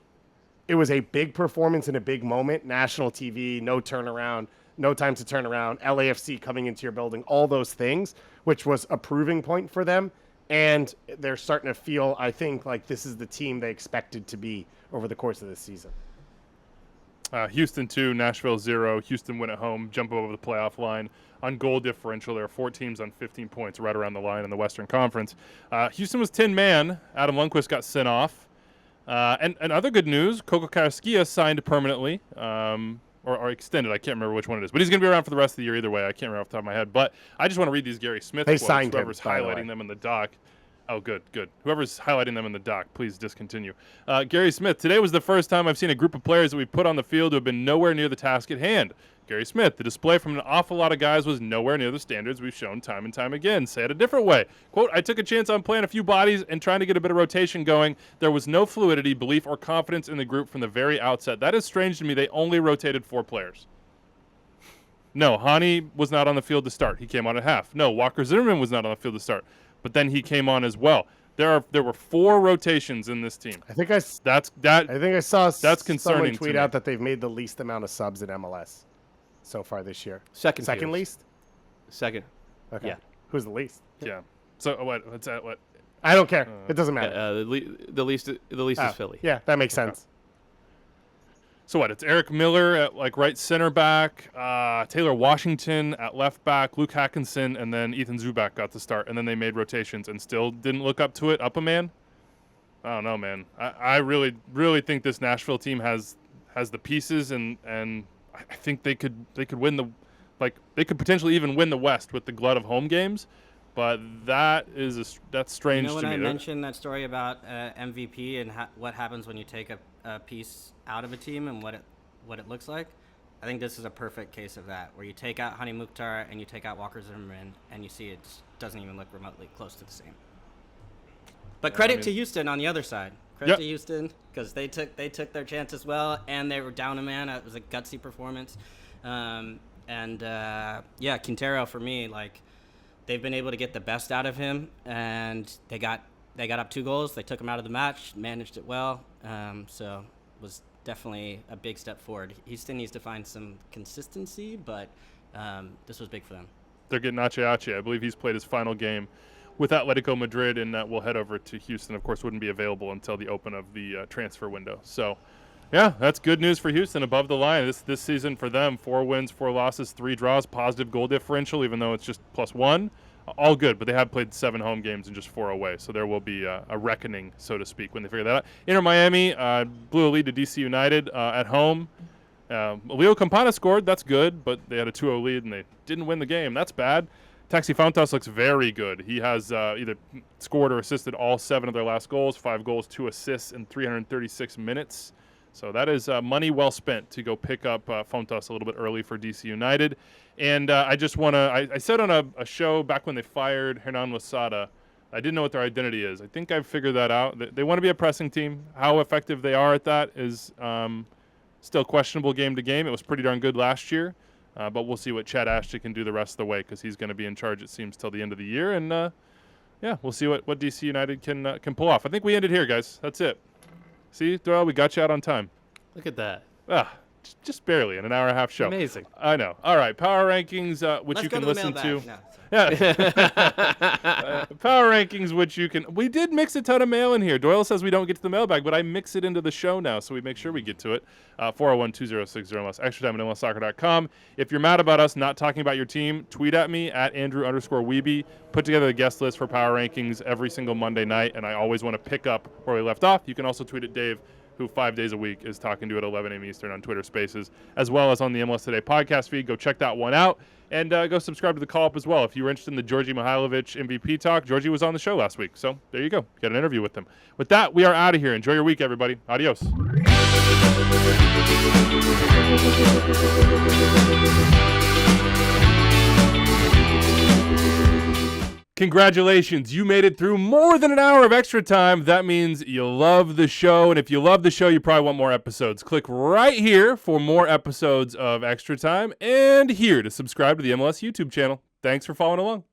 it was a big performance in a big moment. National TV, no turnaround, no time to turn around, LAFC coming into your building, all those things, which was a proving point for them. And they're starting to feel, I think, like this is the team they expected to be over the course of this season. Houston 2, Nashville 0. Houston win at home, jump over the playoff line. On goal differential, there are 4 teams on 15 points right around the line in the Western Conference. Houston was 10-man. Adam Lundqvist got sent off. And other good news, Coco Carrasquilla signed permanently. Or extended. I can't remember which one it is. But he's going to be around for the rest of the year either way. I can't remember off the top of my head. But I just want to read these Gary Smith quotes. Signed him, whoever's highlighting them in the doc. Oh, good. Whoever's highlighting them in the doc, please discontinue. Gary Smith, today was the first time I've seen a group of players that we put on the field who have been nowhere near the task at hand. Gary Smith, the display from an awful lot of guys was nowhere near the standards we've shown time and time again. Say it a different way. Quote, I took a chance on playing a few bodies and trying to get a bit of rotation going. There was no fluidity, belief, or confidence in the group from the very outset. That is strange to me. They only rotated 4 players. No, Hani was not on the field to start. He came on at half. No, Walker Zimmerman was not on the field to start. But then he came on as well. There were 4 rotations in this team. I think I saw that's concerning someone tweet to me. out that they've made the least amount of subs in MLS so far this year. Second fewest. least? Second. Okay. Yeah. Who's the least? Yeah. So what's that? What? I don't care. It doesn't matter. The least is Philly. Yeah, that makes sense. So what? It's Eric Miller at like right center back, Taylor Washington at left back, Luke Hackinson, and then Ethan Zubak got the start. And then they made rotations and still didn't look up to it. Up a man? I don't know, man. I really, really think this Nashville team has the pieces, and I think they could win they could potentially even win the West with the glut of home games. But that's strange to me. When I mentioned that story about MVP and what happens when you take a piece out of a team and what it looks like, I think this is a perfect case of that, where you take out Hani Mukhtar and you take out Walker Zimmerman, and you see it doesn't even look remotely close to the same. But credit to Houston on the other side. Credit to Houston, because they took their chance as well, and they were down a man. It was a gutsy performance. Quintero, for me, like, they've been able to get the best out of him, and they got up 2 goals. They took him out of the match, managed it well. So it was definitely a big step forward. Houston needs to find some consistency, but this was big for them. They're getting Ache. I believe he's played his final game with Atletico Madrid, and will head over to Houston. Of course, wouldn't be available until the open of the transfer window. So, yeah, that's good news for Houston. Above the line this season for them: 4 wins, 4 losses, 3 draws, positive goal differential, even though it's just +1. All good, but they have played 7 home games and just 4 away. So there will be a reckoning, so to speak, when they figure that out. Inter Miami blew a lead to DC United at home. Leo Campana scored. That's good, but they had a 2-0 lead, and they didn't win the game. That's bad. Taxi Fountas looks very good. He has either scored or assisted all 7 of their last goals, 5 goals, 2 assists in 336 minutes. So that is money well spent to go pick up Fountas a little bit early for DC United. And I just want to – I said on a show back when they fired Hernan Losada, I didn't know what their identity is. I think I've figured that out. They want to be a pressing team. How effective they are at that is still questionable game to game. It was pretty darn good last year. But we'll see what Chad Ashton can do the rest of the way, because he's going to be in charge, it seems, till the end of the year. And, we'll see what DC United can pull off. I think we ended here, guys. That's it. See, Doyle, we got you out on time. Look at that. Just barely in an hour and a half show. Amazing. I know. All right, Power Rankings, which Let's you go can to the listen mailbag. to. No, Yeah. Power Rankings, which you can. We did mix a ton of mail in here. Doyle says we don't get to the mailbag, but I mix it into the show now, so we make sure we get to it. 401-2060 extra time at MLSsoccer.com. If you're mad about us not talking about your team, tweet at me at Andrew_Weeby. Put together the guest list for Power Rankings every single Monday night, and I always want to pick up where we left off. You can also tweet at Dave, who 5 days a week is talking to at 11 a.m. Eastern on Twitter Spaces, as well as on the MLS Today podcast feed. Go check that one out, and go subscribe to the call-up as well. If you were interested in the Georgi Mihailovic MVP talk, Georgie was on the show last week, so there you go. Got an interview with him. With that, we are out of here. Enjoy your week, everybody. Adios. Congratulations, you made it through more than an hour of extra time. That means you love the show, and if you love the show, you probably want more episodes. Click right here for more episodes of Extra Time, and here to subscribe to the MLS YouTube channel. Thanks for following along.